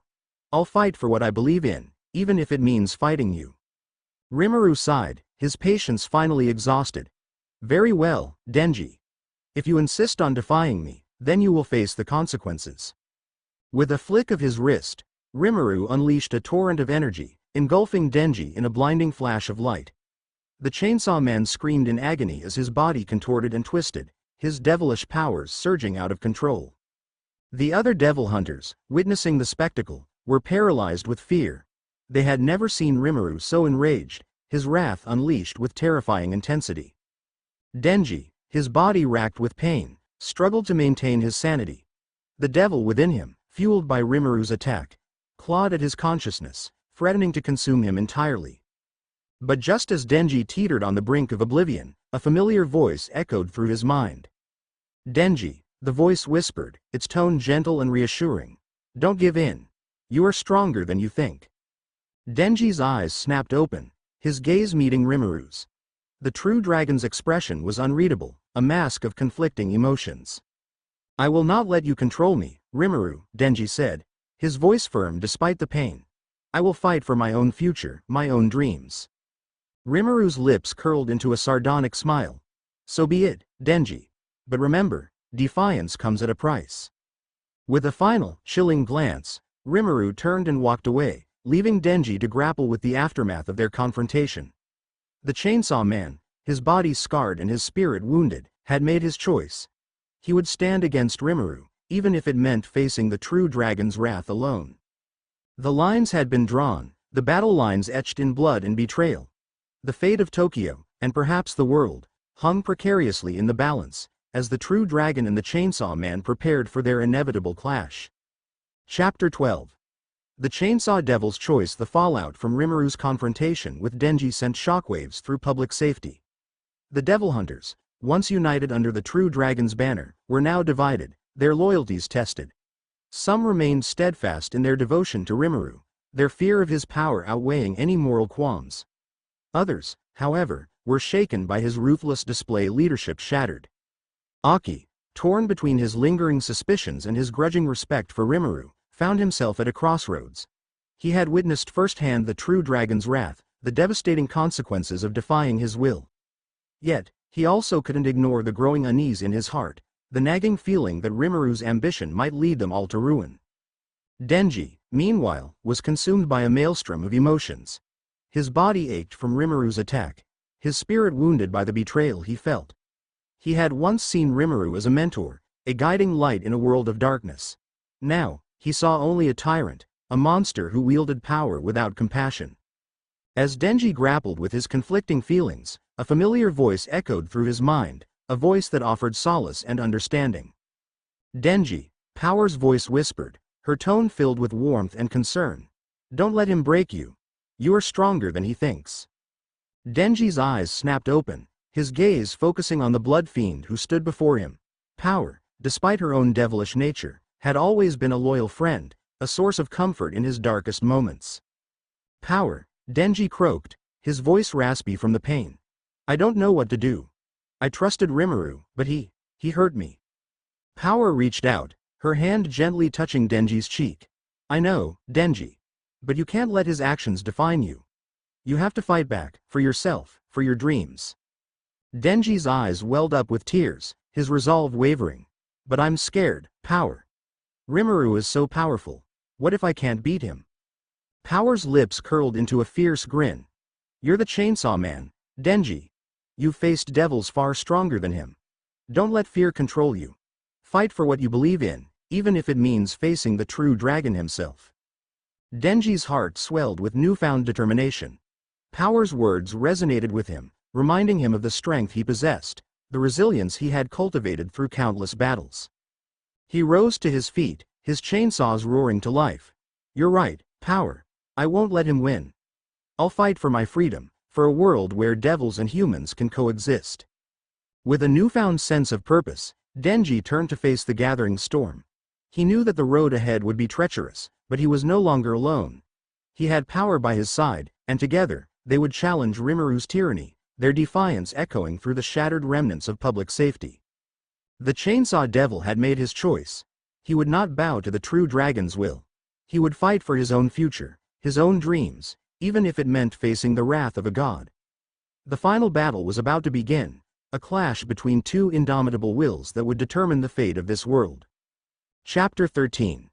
I'll fight for what I believe in, even if it means fighting you." Rimuru sighed, his patience finally exhausted. "Very well, Denji. If you insist on defying me, then you will face the consequences." With a flick of his wrist, Rimuru unleashed a torrent of energy, engulfing Denji in a blinding flash of light. The Chainsaw Man screamed in agony as his body contorted and twisted, his devilish powers surging out of control. The other devil hunters, witnessing the spectacle, were paralyzed with fear. They had never seen Rimuru so enraged, his wrath unleashed with terrifying intensity. Denji, His body racked with pain, struggled to maintain his sanity. The devil within him, fueled by Rimuru's attack, clawed at his consciousness, threatening to consume him entirely. But just as Denji teetered on the brink of oblivion, a familiar voice echoed through his mind. "Denji," the voice whispered, its tone gentle and reassuring. "Don't give in. You are stronger than you think." Denji's eyes snapped open, his gaze meeting Rimuru's. The true dragon's expression was unreadable, a mask of conflicting emotions. "I will not let you control me, Rimuru," Denji said, his voice firm despite the pain. "I will fight for my own future, my own dreams." Rimuru's lips curled into a sardonic smile. "So be it, Denji. But remember, defiance comes at a price." With a final, chilling glance, Rimuru turned and walked away, leaving Denji to grapple with the aftermath of their confrontation. The Chainsaw Man, his body scarred and his spirit wounded, had made his choice. He would stand against Rimuru, even if it meant facing the true dragon's wrath alone. The lines had been drawn, the battle lines etched in blood and betrayal. The fate of Tokyo, and perhaps the world, hung precariously in the balance, as the true dragon and the Chainsaw Man prepared for their inevitable clash. Chapter 12. The Chainsaw Devil's Choice. The fallout from Rimuru's confrontation with Denji sent shockwaves through public safety. The Devil Hunters, once united under the true dragon's banner, were now divided, their loyalties tested. Some remained steadfast in their devotion to Rimuru, their fear of his power outweighing any moral qualms. Others, however, were shaken by his ruthless display. Leadership shattered. Aki, torn between his lingering suspicions and his grudging respect for Rimuru, found himself at a crossroads. He had witnessed firsthand the true dragon's wrath, the devastating consequences of defying his will. Yet, he also couldn't ignore the growing unease in his heart, the nagging feeling that Rimuru's ambition might lead them all to ruin. Denji, meanwhile, was consumed by a maelstrom of emotions. His body ached from Rimuru's attack, his spirit wounded by the betrayal he felt. He had once seen Rimuru as a mentor, a guiding light in a world of darkness. Now, he saw only a tyrant, a monster who wielded power without compassion. As Denji grappled with his conflicting feelings, a familiar voice echoed through his mind, a voice that offered solace and understanding. "Denji," Power's voice whispered, her tone filled with warmth and concern. "Don't let him break you. You are stronger than he thinks." Denji's eyes snapped open, his gaze focusing on the blood fiend who stood before him. Power, despite her own devilish nature, had always been a loyal friend, a source of comfort in his darkest moments. "Power," Denji croaked, his voice raspy from the pain. "I don't know what to do. I trusted Rimuru, but he hurt me." Power reached out, her hand gently touching Denji's cheek. "I know, Denji. But you can't let his actions define you. You have to fight back, for yourself, for your dreams." Denji's eyes welled up with tears, his resolve wavering. "But I'm scared, Power. Rimuru is so powerful. What if I can't beat him?" Power's lips curled into a fierce grin. "You're the Chainsaw Man, Denji. You've faced devils far stronger than him. Don't let fear control you. Fight for what you believe in, even if it means facing the true dragon himself." Denji's heart swelled with newfound determination. Power's words resonated with him, reminding him of the strength he possessed, the resilience he had cultivated through countless battles. He rose to his feet, his chainsaws roaring to life. "You're right, Power. I won't let him win. I'll fight for my freedom, for a world where devils and humans can coexist." With a newfound sense of purpose, Denji turned to face the gathering storm. He knew that the road ahead would be treacherous, but he was no longer alone. He had Power by his side, and together, they would challenge Rimuru's tyranny, their defiance echoing through the shattered remnants of public safety. The Chainsaw Devil had made his choice. He would not bow to the true dragon's will. He would fight for his own future, his own dreams, even if it meant facing the wrath of a god. The final battle was about to begin, a clash between two indomitable wills that would determine the fate of this world. Chapter 13.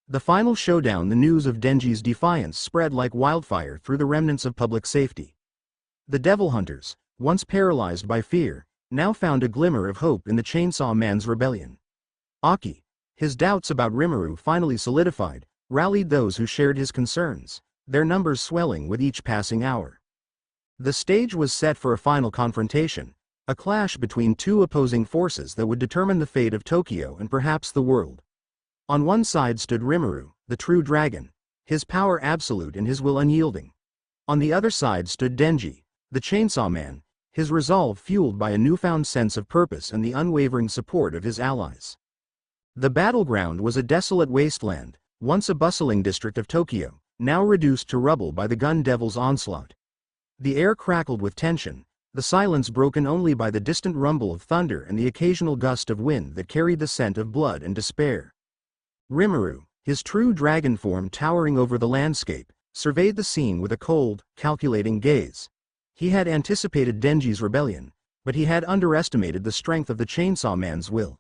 The final showdown. The news of Denji's defiance spread like wildfire through the remnants of public safety. The Devil Hunters, once paralyzed by fear, now found a glimmer of hope in the Chainsaw Man's rebellion. Aki, his doubts about Rimuru finally solidified, rallied those who shared his concerns, their numbers swelling with each passing hour. The stage was set for a final confrontation, A clash between two opposing forces that would determine the fate of Tokyo and perhaps the world. On one side stood Rimuru, the true dragon, his power absolute and his will unyielding. On the other side stood Denji, the chainsaw man, his resolve fueled by a newfound sense of purpose and the unwavering support of his allies. The battleground was a desolate wasteland, once a bustling district of Tokyo, now reduced to rubble by the gun devil's onslaught. The air crackled with tension, the silence broken only by the distant rumble of thunder and the occasional gust of wind that carried the scent of blood and despair. Rimuru, his true dragon form towering over the landscape, surveyed the scene with a cold, calculating gaze. He had anticipated Denji's rebellion, but he had underestimated the strength of the chainsaw man's will.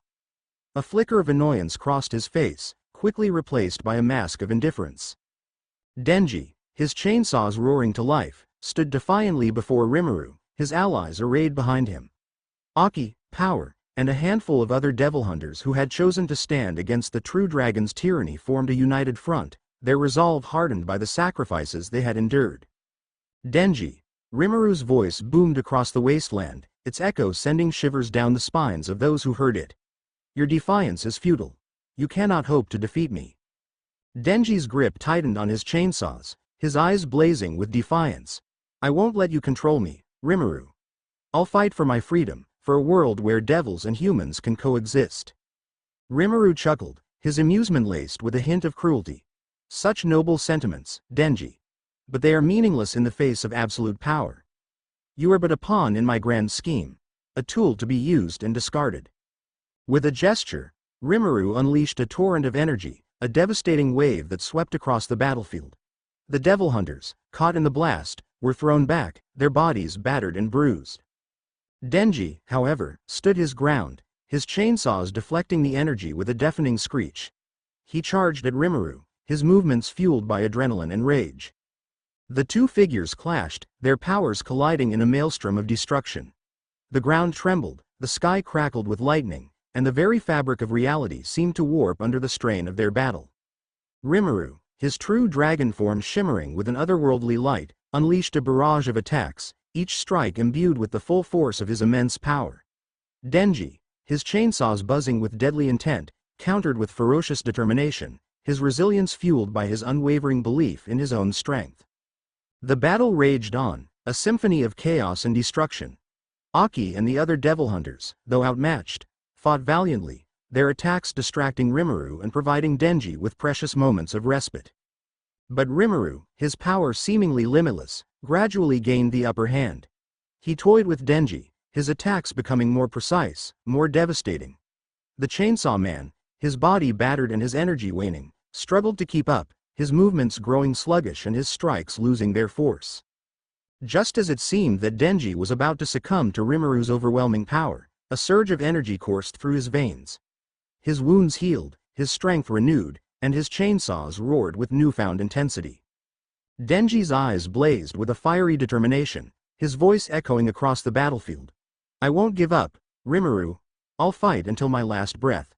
A flicker of annoyance crossed his face, quickly replaced by a mask of indifference. Denji, his chainsaws roaring to life, stood defiantly before Rimuru, his allies arrayed behind him. Aki, Power, and a handful of other devil hunters who had chosen to stand against the true dragon's tyranny formed a united front, their resolve hardened by the sacrifices they had endured. Denji, Rimuru's voice boomed across the wasteland, its echo sending shivers down the spines of those who heard it. Your defiance is futile. You cannot hope to defeat me. Denji's grip tightened on his chainsaws, his eyes blazing with defiance. I won't let you control me, Rimuru. I'll fight for my freedom, for a world where devils and humans can coexist. Rimuru chuckled, his amusement laced with a hint of cruelty. Such noble sentiments, Denji. But they are meaningless in the face of absolute power. You are but a pawn in my grand scheme, a tool to be used and discarded. With a gesture, Rimuru unleashed a torrent of energy, a devastating wave that swept across the battlefield. The devil hunters, caught in the blast, were thrown back, their bodies battered and bruised. Denji, however, stood his ground, his chainsaws deflecting the energy with a deafening screech. He charged at Rimuru, his movements fueled by adrenaline and rage. The two figures clashed, their powers colliding in a maelstrom of destruction. The ground trembled, the sky crackled with lightning, and the very fabric of reality seemed to warp under the strain of their battle. Rimuru, his true dragon form shimmering with an otherworldly light, unleashed a barrage of attacks, each strike imbued with the full force of his immense power. Denji, his chainsaws buzzing with deadly intent, countered with ferocious determination, his resilience fueled by his unwavering belief in his own strength. The battle raged on, a symphony of chaos and destruction. Aki and the other devil hunters, though outmatched, fought valiantly, their attacks distracting Rimuru and providing Denji with precious moments of respite. But Rimuru, his power seemingly limitless, gradually gained the upper hand. He toyed with Denji, his attacks becoming more precise, more devastating. The chainsaw man, his body battered and his energy waning, struggled to keep up, his movements growing sluggish and his strikes losing their force. Just as it seemed that Denji was about to succumb to Rimuru's overwhelming power, a surge of energy coursed through his veins. His wounds healed, his strength renewed, and his chainsaws roared with newfound intensity. Denji's eyes blazed with a fiery determination, his voice echoing across the battlefield. I won't give up, Rimuru. I'll fight until my last breath.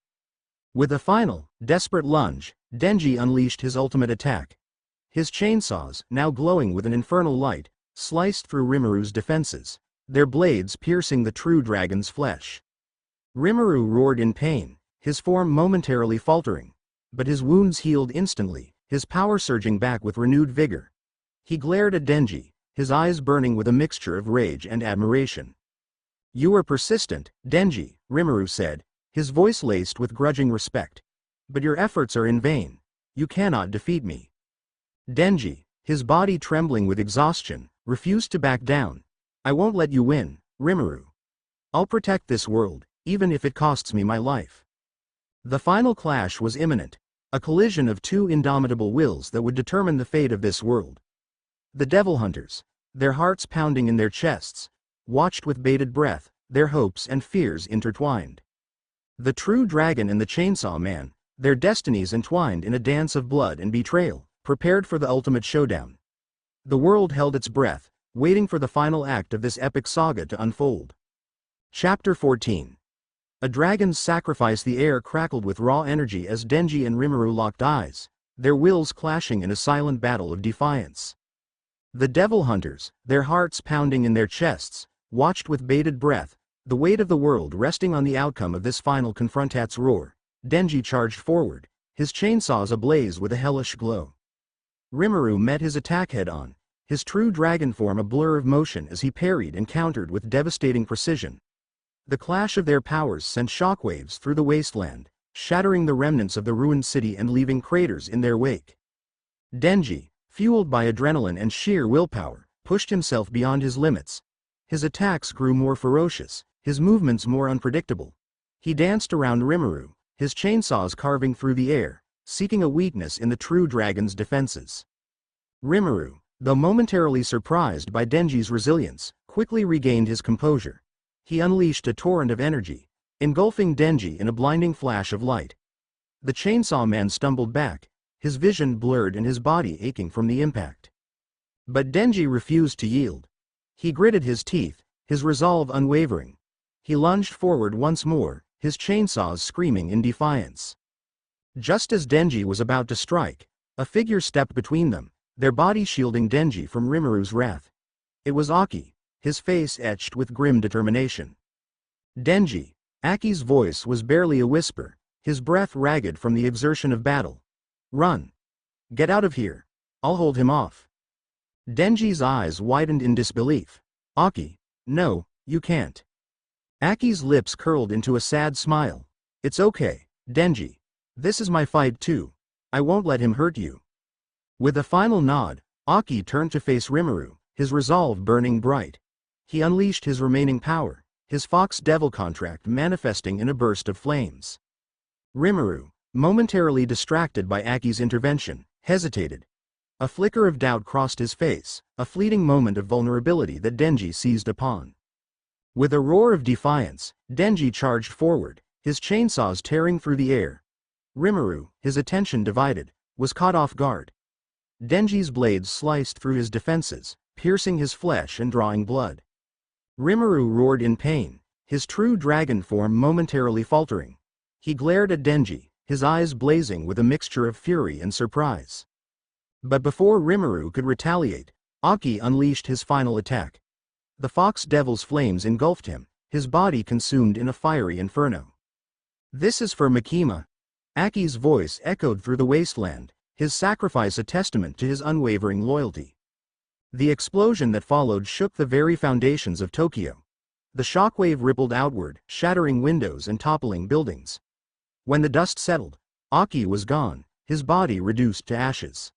With a final, desperate lunge, Denji unleashed his ultimate attack. His chainsaws, now glowing with an infernal light, sliced through Rimuru's defenses, their blades piercing the true dragon's flesh. Rimuru roared in pain, his form momentarily faltering, but his wounds healed instantly, his power surging back with renewed vigor. He glared at Denji, his eyes burning with a mixture of rage and admiration. You are persistent, Denji, Rimuru said, his voice laced with grudging respect. But your efforts are in vain. You cannot defeat me. Denji, his body trembling with exhaustion, refused to back down. I won't let you win, Rimuru. I'll protect this world, even if it costs me my life. The final clash was imminent, a collision of two indomitable wills that would determine the fate of this world. The devil hunters, their hearts pounding in their chests, watched with bated breath, their hopes and fears intertwined. The true dragon and the chainsaw man, their destinies entwined in a dance of blood and betrayal, prepared for the ultimate showdown. The world held its breath, waiting for the final act of this epic saga to unfold. Chapter 14. A dragon's sacrifice. The air crackled with raw energy as Denji and Rimuru locked eyes, their wills clashing in a silent battle of defiance. The devil hunters, their hearts pounding in their chests, watched with bated breath, The weight of the world resting on the outcome of this final confrontat's roar, Denji charged forward, his chainsaws ablaze with a hellish glow. Rimuru met his attack head-on, his true dragon form a blur of motion as he parried and countered with devastating precision. The clash of their powers sent shockwaves through the wasteland, shattering the remnants of the ruined city and leaving craters in their wake. Denji, fueled by adrenaline and sheer willpower, pushed himself beyond his limits. His attacks grew more ferocious, his movements more unpredictable. He danced around Rimuru, his chainsaws carving through the air, seeking a weakness in the true dragon's defenses. Rimuru, though momentarily surprised by Denji's resilience, quickly regained his composure. He unleashed a torrent of energy, engulfing Denji in a blinding flash of light. The chainsaw man stumbled back, his vision blurred and his body aching from the impact. But Denji refused to yield. He gritted his teeth, his resolve unwavering. He lunged forward once more, his chainsaws screaming in defiance. Just as Denji was about to strike, a figure stepped between them, their body shielding Denji from Rimuru's wrath. It was Aki, his face etched with grim determination. Denji, Aki's voice was barely a whisper, his breath ragged from the exertion of battle. Run. Get out of here. I'll hold him off. Denji's eyes widened in disbelief. Aki, no, you can't. Aki's lips curled into a sad smile. It's okay, Denji. This is my fight too. I won't let him hurt you. With a final nod, Aki turned to face Rimuru, his resolve burning bright. He unleashed his remaining power, his fox devil contract manifesting in a burst of flames. Rimuru, momentarily distracted by Aki's intervention, hesitated. A flicker of doubt crossed his face, a fleeting moment of vulnerability that Denji seized upon. With a roar of defiance, Denji charged forward, his chainsaws tearing through the air. Rimuru, his attention divided, was caught off guard. Denji's blades sliced through his defenses, piercing his flesh and drawing blood. Rimuru roared in pain, his true dragon form momentarily faltering. He glared at Denji, his eyes blazing with a mixture of fury and surprise. But before Rimuru could retaliate, Aki unleashed his final attack. The fox devil's flames engulfed him, his body consumed in a fiery inferno. This is for Makima. Aki's voice echoed through the wasteland, his sacrifice a testament to his unwavering loyalty. The explosion that followed shook the very foundations of Tokyo. The shockwave rippled outward, shattering windows and toppling buildings. When the dust settled, Aki was gone, his body reduced to ashes.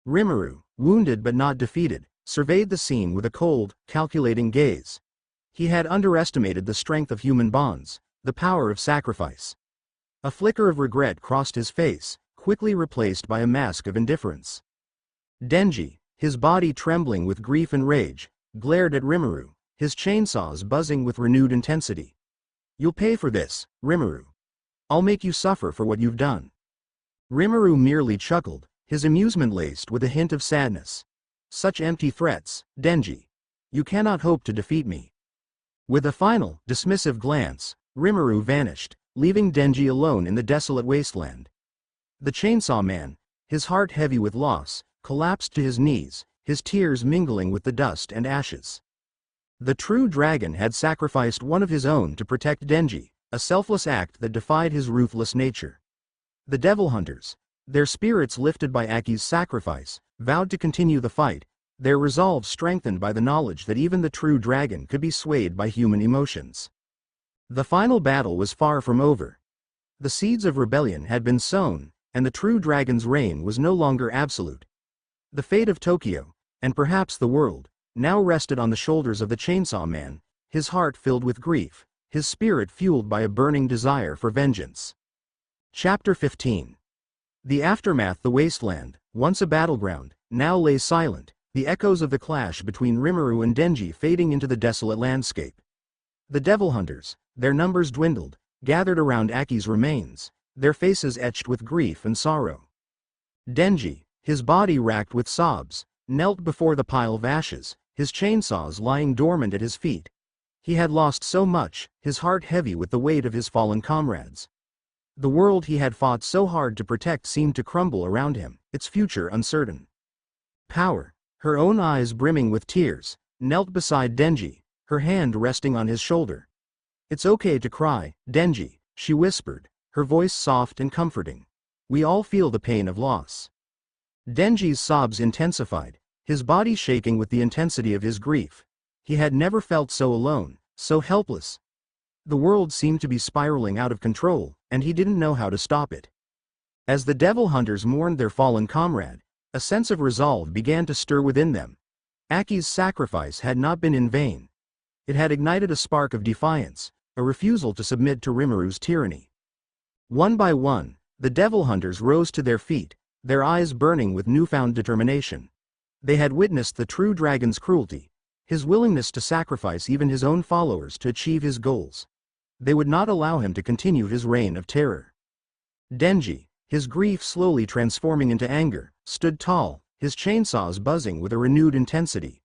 Rimuru, wounded but not defeated, surveyed the scene with a cold, calculating gaze. He had underestimated the strength of human bonds, the power of sacrifice. A flicker of regret crossed his face, quickly replaced by a mask of indifference. Denji, his body trembling with grief and rage, glared at Rimuru, his chainsaws buzzing with renewed intensity. You'll pay for this, Rimuru. I'll make you suffer for what you've done. Rimuru merely chuckled, his amusement laced with a hint of sadness. Such empty threats, Denji. You cannot hope to defeat me. With a final, dismissive glance, Rimuru vanished, leaving Denji alone in the desolate wasteland. The chainsaw man, his heart heavy with loss, collapsed to his knees, his tears mingling with the dust and ashes. The true dragon had sacrificed one of his own to protect Denji, a selfless act that defied his ruthless nature. The devil hunters, their spirits lifted by Aki's sacrifice, vowed to continue the fight, their resolve strengthened by the knowledge that even the true dragon could be swayed by human emotions. The final battle was far from over. The seeds of rebellion had been sown, and the true dragon's reign was no longer absolute. The fate of Tokyo, and perhaps the world, now rested on the shoulders of the chainsaw man, his heart filled with grief, his spirit fueled by a burning desire for vengeance. Chapter 15. The aftermath. The wasteland, once a battleground, now lay silent, the echoes of the clash between Rimuru and Denji fading into the desolate landscape. The devil hunters, their numbers dwindled, gathered around Aki's remains, their faces etched with grief and sorrow. Denji, his body racked with sobs, knelt before the pile of ashes, his chainsaws lying dormant at his feet. He had lost so much, his heart heavy with the weight of his fallen comrades. The world he had fought so hard to protect seemed to crumble around him, its future uncertain. Power, her own eyes brimming with tears, knelt beside Denji, her hand resting on his shoulder. "It's okay to cry, Denji," she whispered, her voice soft and comforting. "We all feel the pain of loss." Denji's sobs intensified, his body shaking with the intensity of his grief. He had never felt so alone, so helpless. The world seemed to be spiraling out of control, and he didn't know how to stop it. As the devil hunters mourned their fallen comrade, a sense of resolve began to stir within them. Aki's sacrifice had not been in vain. It had ignited a spark of defiance, a refusal to submit to Rimuru's tyranny. One by one, the devil hunters rose to their feet, their eyes burning with newfound determination. They had witnessed the true dragon's cruelty, his willingness to sacrifice even his own followers to achieve his goals. They would not allow him to continue his reign of terror. Denji, his grief slowly transforming into anger, stood tall, his chainsaws buzzing with a renewed intensity.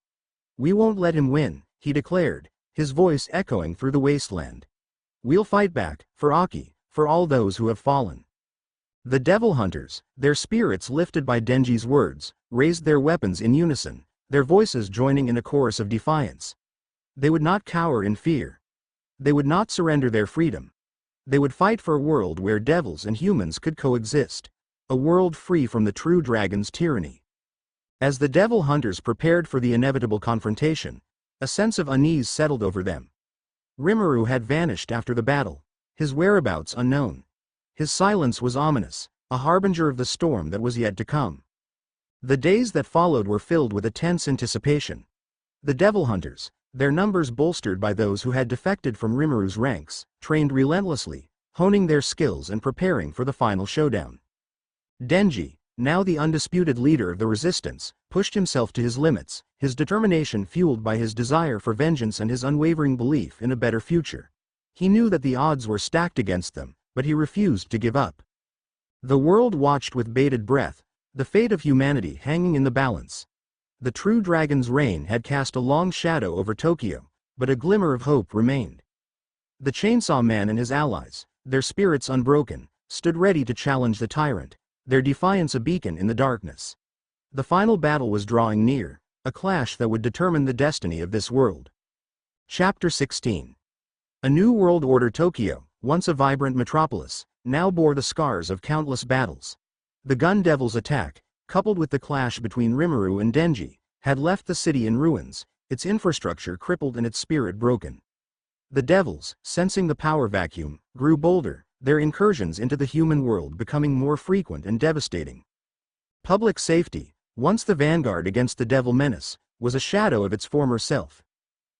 "We won't let him win," he declared, his voice echoing through the wasteland. "We'll fight back, for Aki, for all those who have fallen." The devil hunters, their spirits lifted by Denji's words, raised their weapons in unison, their voices joining in a chorus of defiance. They would not cower in fear. They would not surrender their freedom. They would fight for a world where devils and humans could coexist, a world free from the true dragon's tyranny. As the devil hunters prepared for the inevitable confrontation, a sense of unease settled over them. Rimuru had vanished after the battle, his whereabouts unknown. His silence was ominous, a harbinger of the storm that was yet to come. The days that followed were filled with a tense anticipation. The devil hunters, their numbers bolstered by those who had defected from Rimuru's ranks, trained relentlessly, honing their skills and preparing for the final showdown. Denji, now the undisputed leader of the resistance, pushed himself to his limits, his determination fueled by his desire for vengeance and his unwavering belief in a better future. He knew that the odds were stacked against them, but he refused to give up. The world watched with bated breath, the fate of humanity hanging in the balance. The true dragon's reign had cast a long shadow over Tokyo, but a glimmer of hope remained. The Chainsaw Man and his allies, their spirits unbroken, stood ready to challenge the tyrant, their defiance a beacon in the darkness. The final battle was drawing near, a clash that would determine the destiny of this world. Chapter 16. A new world order. Tokyo, once a vibrant metropolis, now bore the scars of countless battles. The Gun Devil's attack, coupled with the clash between Rimuru and Denji, had left the city in ruins, its infrastructure crippled and its spirit broken. The devils, sensing the power vacuum, grew bolder, their incursions into the human world becoming more frequent and devastating. Public safety, once the vanguard against the devil menace, was a shadow of its former self.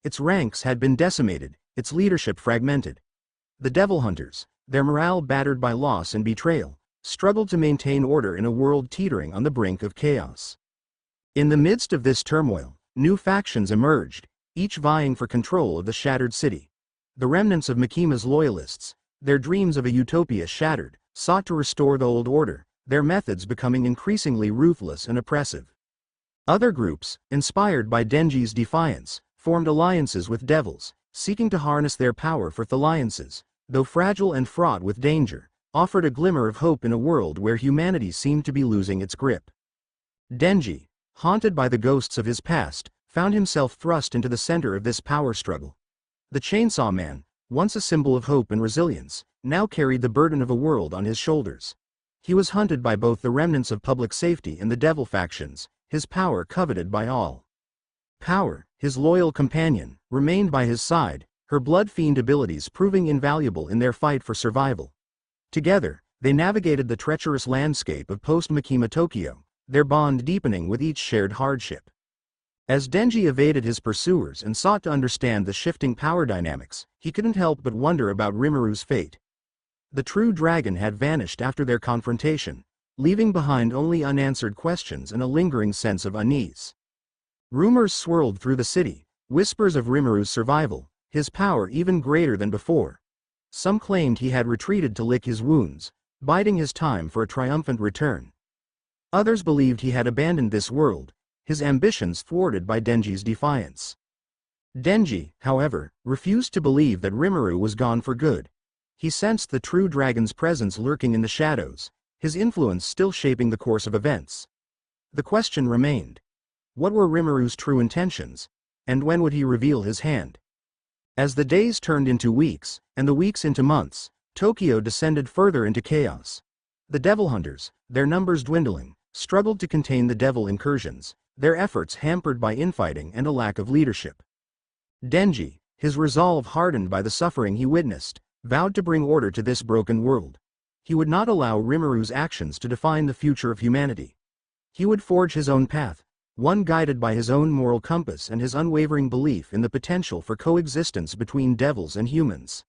Its ranks had been decimated, its leadership fragmented. The devil hunters, their morale battered by loss and betrayal, struggled to maintain order in a world teetering on the brink of chaos. In the midst of this turmoil, new factions emerged, each vying for control of the shattered city. The remnants of Makima's loyalists, their dreams of a utopia shattered, sought to restore the old order, their methods becoming increasingly ruthless and oppressive. Other groups, inspired by Denji's defiance, formed alliances with devils, seeking to harness their power. For the alliances, though fragile and fraught with danger, offered a glimmer of hope in a world where humanity seemed to be losing its grip. Denji, haunted by the ghosts of his past, found himself thrust into the center of this power struggle. The Chainsaw Man, once a symbol of hope and resilience, now carried the burden of a world on his shoulders. He was hunted by both the remnants of public safety and the devil factions, his power coveted by all. Power, his loyal companion, remained by his side, her blood-fiend abilities proving invaluable in their fight for survival. Together, they navigated the treacherous landscape of post-Makima Tokyo, their bond deepening with each shared hardship. As Denji evaded his pursuers and sought to understand the shifting power dynamics, he couldn't help but wonder about Rimuru's fate. The true dragon had vanished after their confrontation, leaving behind only unanswered questions and a lingering sense of unease. Rumors swirled through the city, whispers of Rimuru's survival, his power even greater than before. Some claimed he had retreated to lick his wounds, biding his time for a triumphant return. Others believed he had abandoned this world, his ambitions thwarted by Denji's defiance. Denji, however, refused to believe that Rimuru was gone for good. He sensed the true dragon's presence lurking in the shadows, his influence still shaping the course of events. The question remained: what were Rimuru's true intentions, and when would he reveal his hand? As the days turned into weeks, and the weeks into months, Tokyo descended further into chaos. The devil hunters, their numbers dwindling, struggled to contain the devil incursions, their efforts hampered by infighting and a lack of leadership. Denji, his resolve hardened by the suffering he witnessed, vowed to bring order to this broken world. He would not allow Rimuru's actions to define the future of humanity. He would forge his own path, one guided by his own moral compass and his unwavering belief in the potential for coexistence between devils and humans.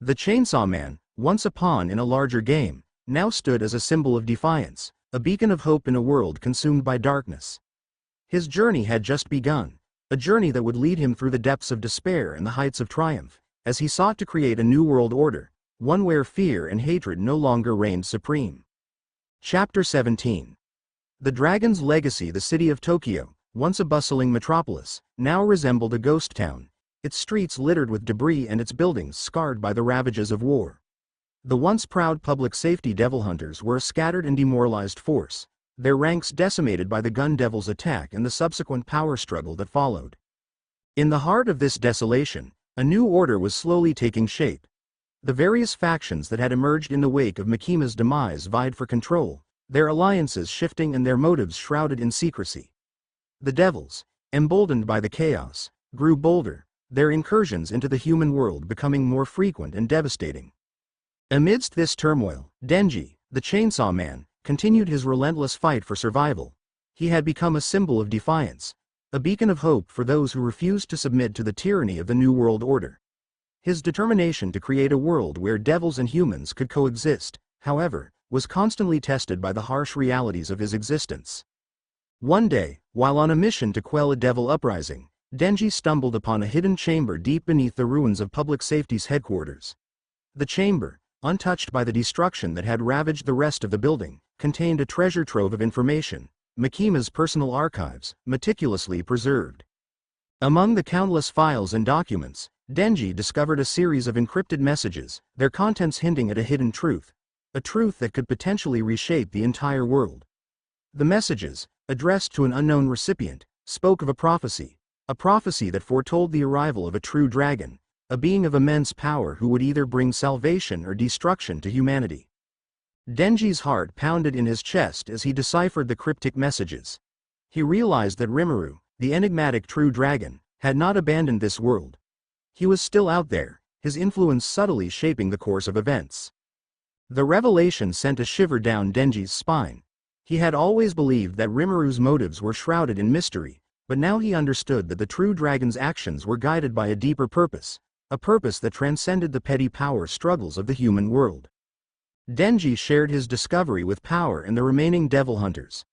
The Chainsaw Man, once a pawn in a larger game, now stood as a symbol of defiance, a beacon of hope in a world consumed by darkness. His journey had just begun, a journey that would lead him through the depths of despair and the heights of triumph, as he sought to create a new world order, one where fear and hatred no longer reigned supreme. Chapter 17. The Dragon's Legacy. The city of Tokyo, once a bustling metropolis, now resembled a ghost town, its streets littered with debris and its buildings scarred by the ravages of war. The once proud public safety devil hunters were a scattered and demoralized force, their ranks decimated by the gun devil's attack and the subsequent power struggle that followed. In the heart of this desolation, a new order was slowly taking shape. The various factions that had emerged in the wake of Makima's demise vied for control, their alliances shifting and their motives shrouded in secrecy. The devils, emboldened by the chaos, grew bolder, their incursions into the human world becoming more frequent and devastating. Amidst this turmoil, Denji, the Chainsaw Man, continued his relentless fight for survival. He had become a symbol of defiance, a beacon of hope for those who refused to submit to the tyranny of the New World Order. His determination to create a world where devils and humans could coexist, however, was constantly tested by the harsh realities of his existence. One day, while on a mission to quell a devil uprising, Denji stumbled upon a hidden chamber deep beneath the ruins of public safety's headquarters. The chamber, untouched by the destruction that had ravaged the rest of the building, contained a treasure trove of information, Makima's personal archives, meticulously preserved. Among the countless files and documents, Denji discovered a series of encrypted messages, their contents hinting at a hidden truth, a truth that could potentially reshape the entire world. The messages, addressed to an unknown recipient, spoke of a prophecy that foretold the arrival of a true dragon, a being of immense power who would either bring salvation or destruction to humanity. Denji's heart pounded in his chest as he deciphered the cryptic messages. He realized that Rimuru, the enigmatic true dragon, had not abandoned this world. He was still out there, his influence subtly shaping the course of events. The revelation sent a shiver down Denji's spine. He had always believed that Rimuru's motives were shrouded in mystery, but now he understood that the true dragon's actions were guided by a deeper purpose, a purpose that transcended the petty power struggles of the human world. Denji shared his discovery with Power and the remaining devil hunters.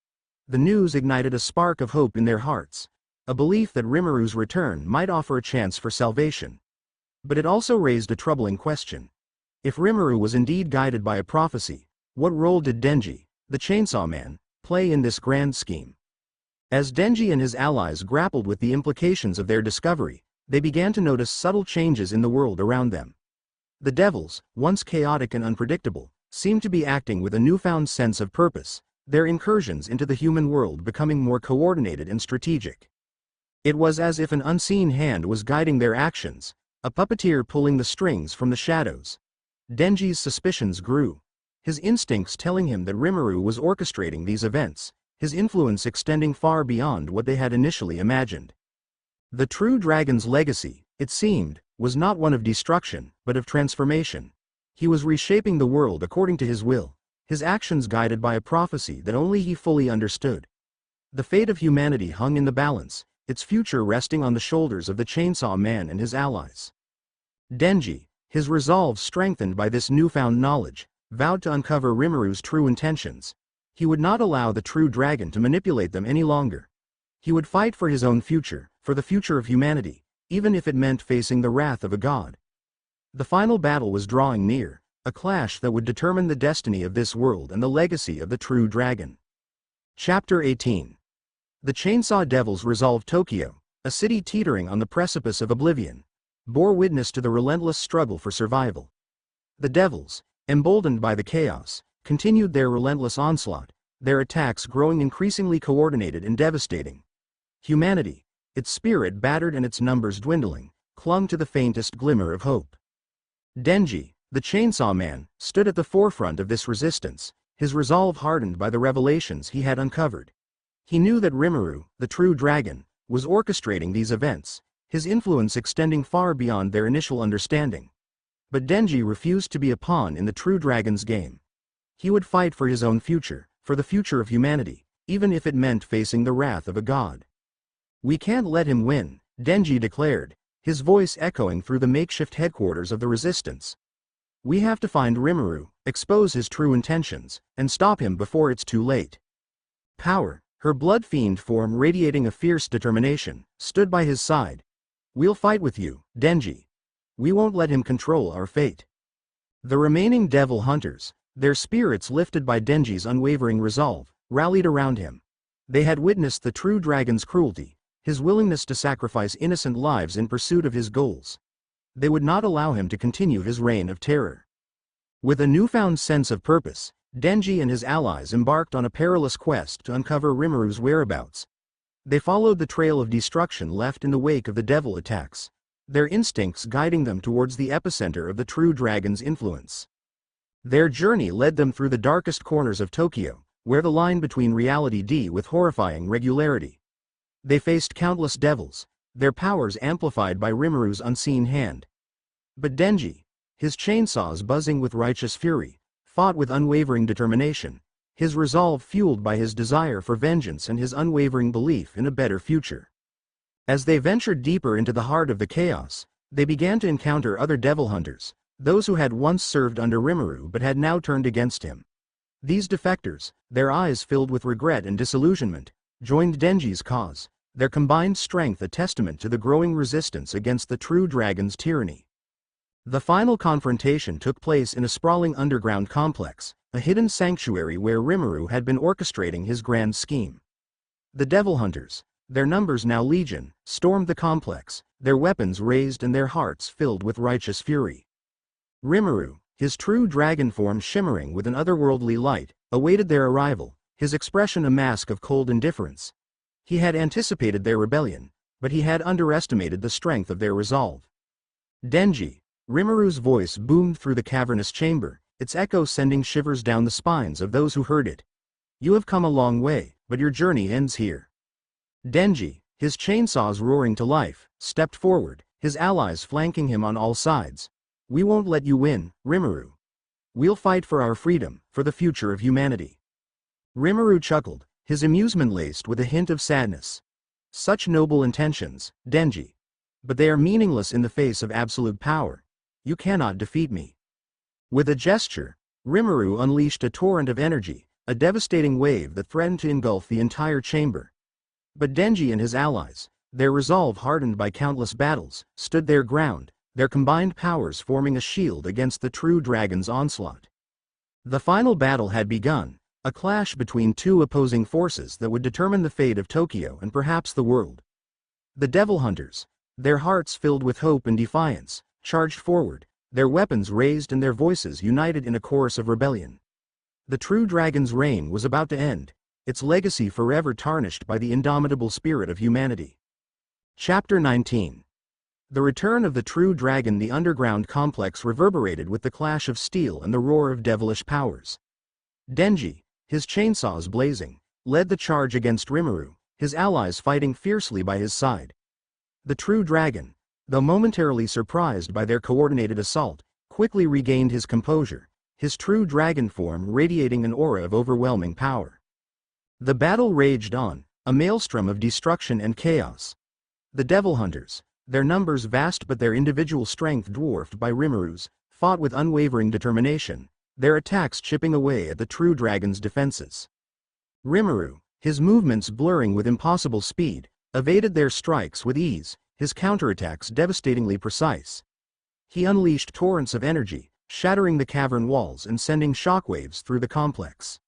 The news ignited a spark of hope in their hearts, a belief that Rimuru's return might offer a chance for salvation. But it also raised a troubling question. If Rimuru was indeed guided by a prophecy, what role did Denji, the Chainsaw Man, play in this grand scheme? As Denji and his allies grappled with the implications of their discovery, they began to notice subtle changes in the world around them. The devils, once chaotic and unpredictable, seemed to be acting with a newfound sense of purpose, their incursions into the human world becoming more coordinated and strategic. It was as if an unseen hand was guiding their actions, a puppeteer pulling the strings from the shadows. Denji's suspicions grew, his instincts telling him that Rimuru was orchestrating these events, his influence extending far beyond what they had initially imagined. The true dragon's legacy, it seemed, was not one of destruction, but of transformation. He was reshaping the world according to his will, his actions guided by a prophecy that only he fully understood. The fate of humanity hung in the balance, its future resting on the shoulders of the Chainsaw Man and his allies. Denji, his resolve strengthened by this newfound knowledge, vowed to uncover Rimuru's true intentions. He would not allow the true dragon to manipulate them any longer. He would fight for his own future, for the future of humanity, even if it meant facing the wrath of a god. The final battle was drawing near, a clash that would determine the destiny of this world and the legacy of the true dragon. Chapter 18. The Chainsaw Devils resolved Tokyo, a city teetering on the precipice of oblivion, bore witness to the relentless struggle for survival. The devils, emboldened by the chaos, continued their relentless onslaught, their attacks growing increasingly coordinated and devastating. Humanity, its spirit battered and its numbers dwindling, clung to the faintest glimmer of hope. Denji, the Chainsaw Man, stood at the forefront of this resistance, his resolve hardened by the revelations he had uncovered. He knew that Rimuru, the true dragon, was orchestrating these events, his influence extending far beyond their initial understanding. But Denji refused to be a pawn in the true dragon's game. He would fight for his own future, for the future of humanity, even if it meant facing the wrath of a god. "We can't let him win," Denji declared, his voice echoing through the makeshift headquarters of the resistance. "We have to find Rimuru, expose his true intentions, and stop him before it's too late." Power, her blood fiend form radiating a fierce determination, stood by his side. "We'll fight with you, Denji. We won't let him control our fate." The remaining devil hunters, their spirits lifted by Denji's unwavering resolve, rallied around him. They had witnessed the true dragon's cruelty, his willingness to sacrifice innocent lives in pursuit of his goals. They would not allow him to continue his reign of terror. With a newfound sense of purpose, Denji and his allies embarked on a perilous quest to uncover Rimuru's whereabouts. They followed the trail of destruction left in the wake of the devil attacks, their instincts guiding them towards the epicenter of the true dragon's influence. Their journey led them through the darkest corners of Tokyo, where the line between reality D with horrifying regularity. They faced countless devils, their powers amplified by Rimuru's unseen hand. But Denji, his chainsaws buzzing with righteous fury, fought with unwavering determination, his resolve fueled by his desire for vengeance and his unwavering belief in a better future. As they ventured deeper into the heart of the chaos, they began to encounter other devil hunters, those who had once served under Rimuru but had now turned against him. These defectors, their eyes filled with regret and disillusionment, joined Denji's cause, their combined strength a testament to the growing resistance against the true dragon's tyranny. The final confrontation took place in a sprawling underground complex, a hidden sanctuary where Rimuru had been orchestrating his grand scheme. The devil hunters, their numbers now legion, stormed the complex, their weapons raised and their hearts filled with righteous fury. Rimuru, his true dragon form shimmering with an otherworldly light, awaited their arrival, his expression a mask of cold indifference. He had anticipated their rebellion, but he had underestimated the strength of their resolve. "Denji," Rimuru's voice boomed through the cavernous chamber, its echo sending shivers down the spines of those who heard it. "You have come a long way, but your journey ends here." Denji, his chainsaws roaring to life, stepped forward, his allies flanking him on all sides. "We won't let you win, Rimuru. We'll fight for our freedom, for the future of humanity." Rimuru chuckled, his amusement laced with a hint of sadness. "Such noble intentions, Denji. But they are meaningless in the face of absolute power. You cannot defeat me." With a gesture, Rimuru unleashed a torrent of energy, a devastating wave that threatened to engulf the entire chamber. But Denji and his allies, their resolve hardened by countless battles, stood their ground, their combined powers forming a shield against the true dragon's onslaught. The final battle had begun, a clash between two opposing forces that would determine the fate of Tokyo and perhaps the world. The devil hunters, their hearts filled with hope and defiance, charged forward, their weapons raised and their voices united in a chorus of rebellion. The true dragon's reign was about to end, its legacy forever tarnished by the indomitable spirit of humanity. Chapter 19. The return of the true dragon. The underground complex reverberated with the clash of steel and the roar of devilish powers. Denji, his chainsaws blazing, led the charge against Rimuru, his allies fighting fiercely by his side. The true dragon, though momentarily surprised by their coordinated assault, quickly regained his composure, his true dragon form radiating an aura of overwhelming power. The battle raged on, a maelstrom of destruction and chaos. The devil hunters, their numbers vast but their individual strength dwarfed by Rimuru's, fought with unwavering determination, their attacks chipping away at the true dragon's defenses. Rimuru, his movements blurring with impossible speed, evaded their strikes with ease, his counterattacks devastatingly precise. He unleashed torrents of energy, shattering the cavern walls and sending shockwaves through the complex.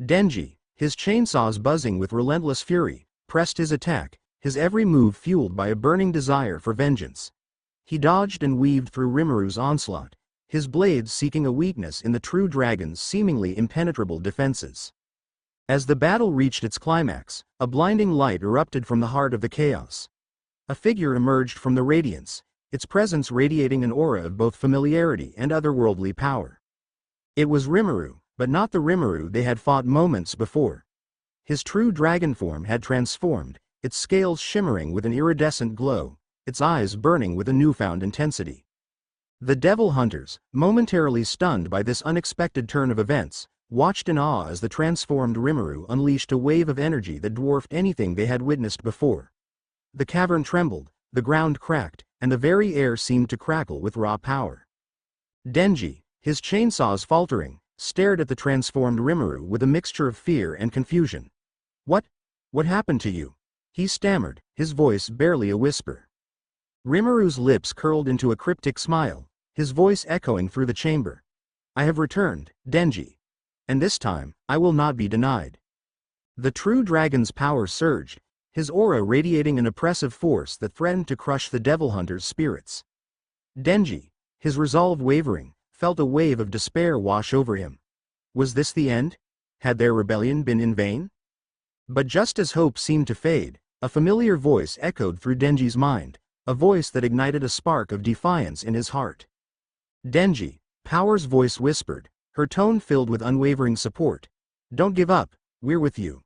Denji, his chainsaws buzzing with relentless fury, pressed his attack, his every move fueled by a burning desire for vengeance. He dodged and weaved through Rimuru's onslaught, his blades seeking a weakness in the true dragon's seemingly impenetrable defenses. As the battle reached its climax, a blinding light erupted from the heart of the chaos. A figure emerged from the radiance, its presence radiating an aura of both familiarity and otherworldly power. It was Rimuru, but not the Rimuru they had fought moments before. His true dragon form had transformed, its scales shimmering with an iridescent glow, its eyes burning with a newfound intensity. The devil hunters, momentarily stunned by this unexpected turn of events, watched in awe as the transformed Rimuru unleashed a wave of energy that dwarfed anything they had witnessed before. The cavern trembled, the ground cracked, and the very air seemed to crackle with raw power. Denji, his chainsaws faltering, stared at the transformed Rimuru with a mixture of fear and confusion. What happened to you?" he stammered, his voice barely a whisper. Rimuru's lips curled into a cryptic smile, his voice echoing through the chamber. "I have returned, Denji. And this time, I will not be denied." The true dragon's power surged, his aura radiating an oppressive force that threatened to crush the devil hunter's spirits. Denji, his resolve wavering, felt a wave of despair wash over him. Was this the end? Had their rebellion been in vain? But just as hope seemed to fade, a familiar voice echoed through Denji's mind, a voice that ignited a spark of defiance in his heart. "Denji," Power's voice whispered, her tone filled with unwavering support. "Don't give up, we're with you."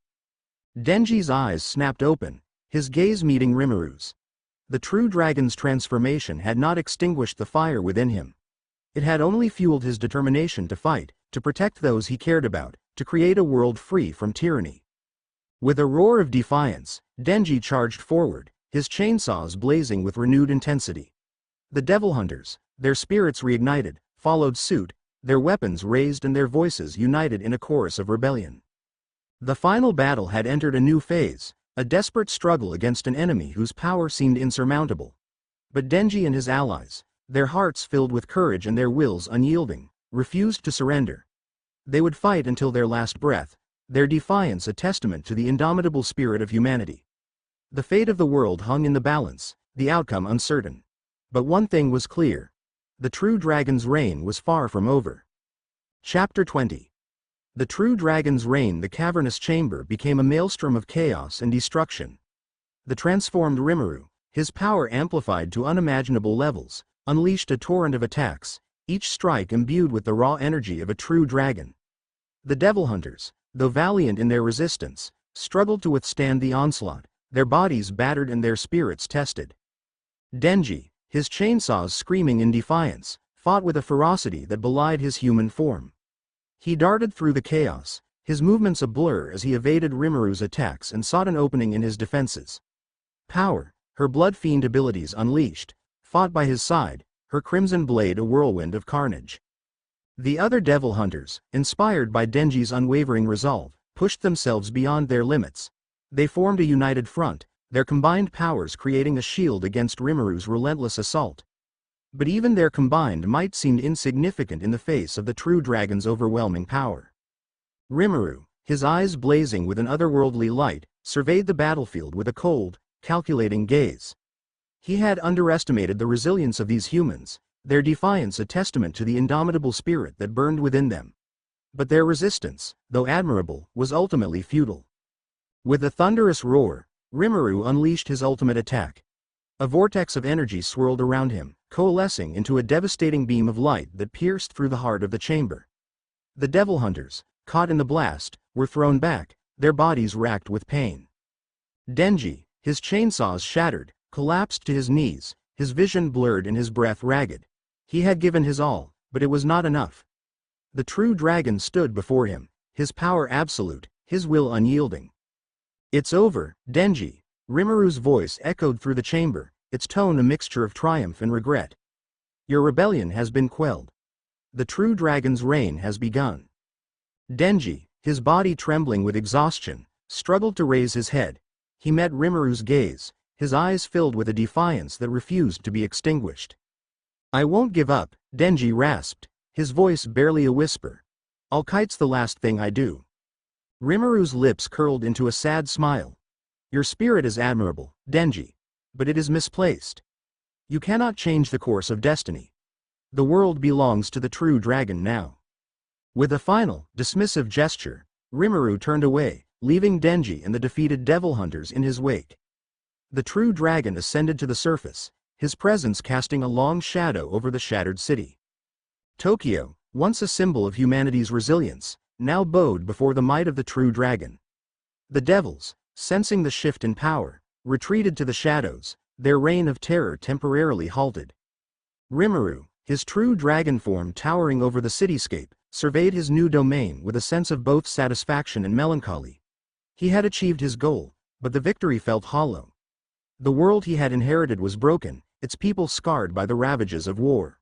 Denji's eyes snapped open, his gaze meeting Rimuru's. The true dragon's transformation had not extinguished the fire within him. It had only fueled his determination to fight, to protect those he cared about, to create a world free from tyranny. With a roar of defiance, Denji charged forward, his chainsaws blazing with renewed intensity. The devil hunters, their spirits reignited, followed suit, their weapons raised and their voices united in a chorus of rebellion. The final battle had entered a new phase, a desperate struggle against an enemy whose power seemed insurmountable. But Denji and his allies, their hearts filled with courage and their wills unyielding, refused to surrender. They would fight until their last breath, their defiance a testament to the indomitable spirit of humanity. The fate of the world hung in the balance, the outcome uncertain. But one thing was clear. The true dragon's reign was far from over. Chapter 20. The true dragon's reign. The cavernous chamber became a maelstrom of chaos and destruction. The transformed Rimuru, his power amplified to unimaginable levels, unleashed a torrent of attacks, each strike imbued with the raw energy of a true dragon. The devil hunters, though valiant in their resistance, struggled to withstand the onslaught, their bodies battered and their spirits tested. Denji, his chainsaws screaming in defiance, fought with a ferocity that belied his human form. He darted through the chaos, his movements a blur as he evaded Rimuru's attacks and sought an opening in his defenses. Power, her blood-fiend abilities unleashed, fought by his side, her crimson blade a whirlwind of carnage. The other devil hunters, inspired by Denji's unwavering resolve, pushed themselves beyond their limits. They formed a united front, their combined powers creating a shield against Rimuru's relentless assault. But even their combined might seemed insignificant in the face of the true dragon's overwhelming power. Rimuru, his eyes blazing with an otherworldly light, surveyed the battlefield with a cold, calculating gaze. He had underestimated the resilience of these humans, their defiance a testament to the indomitable spirit that burned within them. But their resistance, though admirable, was ultimately futile. With a thunderous roar, Rimuru unleashed his ultimate attack. A vortex of energy swirled around him, coalescing into a devastating beam of light that pierced through the heart of the chamber. The devil hunters, caught in the blast, were thrown back, their bodies racked with pain. Denji, his chainsaws shattered, collapsed to his knees, his vision blurred and his breath ragged. He had given his all, but it was not enough. The true dragon stood before him, his power absolute, his will unyielding. "It's over, Denji," Rimuru's voice echoed through the chamber, its tone a mixture of triumph and regret. "Your rebellion has been quelled. The true dragon's reign has begun." Denji, his body trembling with exhaustion, struggled to raise his head. He met Rimuru's gaze, his eyes filled with a defiance that refused to be extinguished. "I won't give up," Denji rasped, his voice barely a whisper. "All kite's the last thing I do." Rimuru's lips curled into a sad smile. "Your spirit is admirable, Denji. But it is misplaced. You cannot change the course of destiny. The world belongs to the true dragon now." With a final, dismissive gesture, Rimuru turned away, leaving Denji and the defeated devil hunters in his wake. The true dragon ascended to the surface, his presence casting a long shadow over the shattered city. Tokyo, once a symbol of humanity's resilience, now bowed before the might of the true dragon. The devils, sensing the shift in power, retreated to the shadows, their reign of terror temporarily halted. Rimuru, his true dragon form towering over the cityscape, surveyed his new domain with a sense of both satisfaction and melancholy. He had achieved his goal, but the victory felt hollow. The world he had inherited was broken, its people scarred by the ravages of war.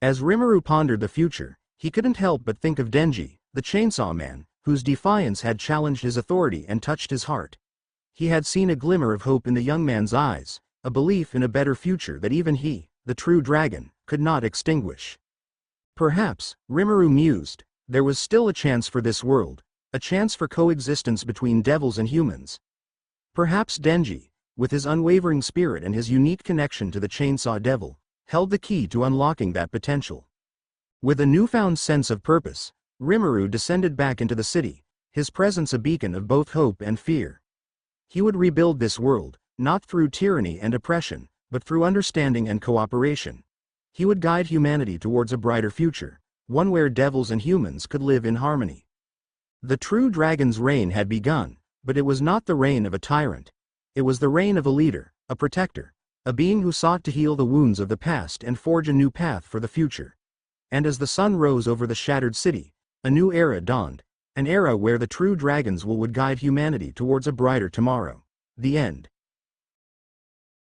As Rimuru pondered the future, he couldn't help but think of Denji, the Chainsaw Man, whose defiance had challenged his authority and touched his heart. He had seen a glimmer of hope in the young man's eyes, a belief in a better future that even he, the true dragon, could not extinguish. Perhaps, Rimuru mused, there was still a chance for this world, a chance for coexistence between devils and humans. Perhaps Denji, with his unwavering spirit and his unique connection to the Chainsaw Devil, held the key to unlocking that potential. With a newfound sense of purpose, Rimuru descended back into the city, his presence a beacon of both hope and fear. He would rebuild this world, not through tyranny and oppression, but through understanding and cooperation. He would guide humanity towards a brighter future, one where devils and humans could live in harmony. The true dragon's reign had begun, but it was not the reign of a tyrant. It was the reign of a leader, a protector, a being who sought to heal the wounds of the past and forge a new path for the future. And as the sun rose over the shattered city, a new era dawned, an era where the true dragon's will would guide humanity towards a brighter tomorrow. The end.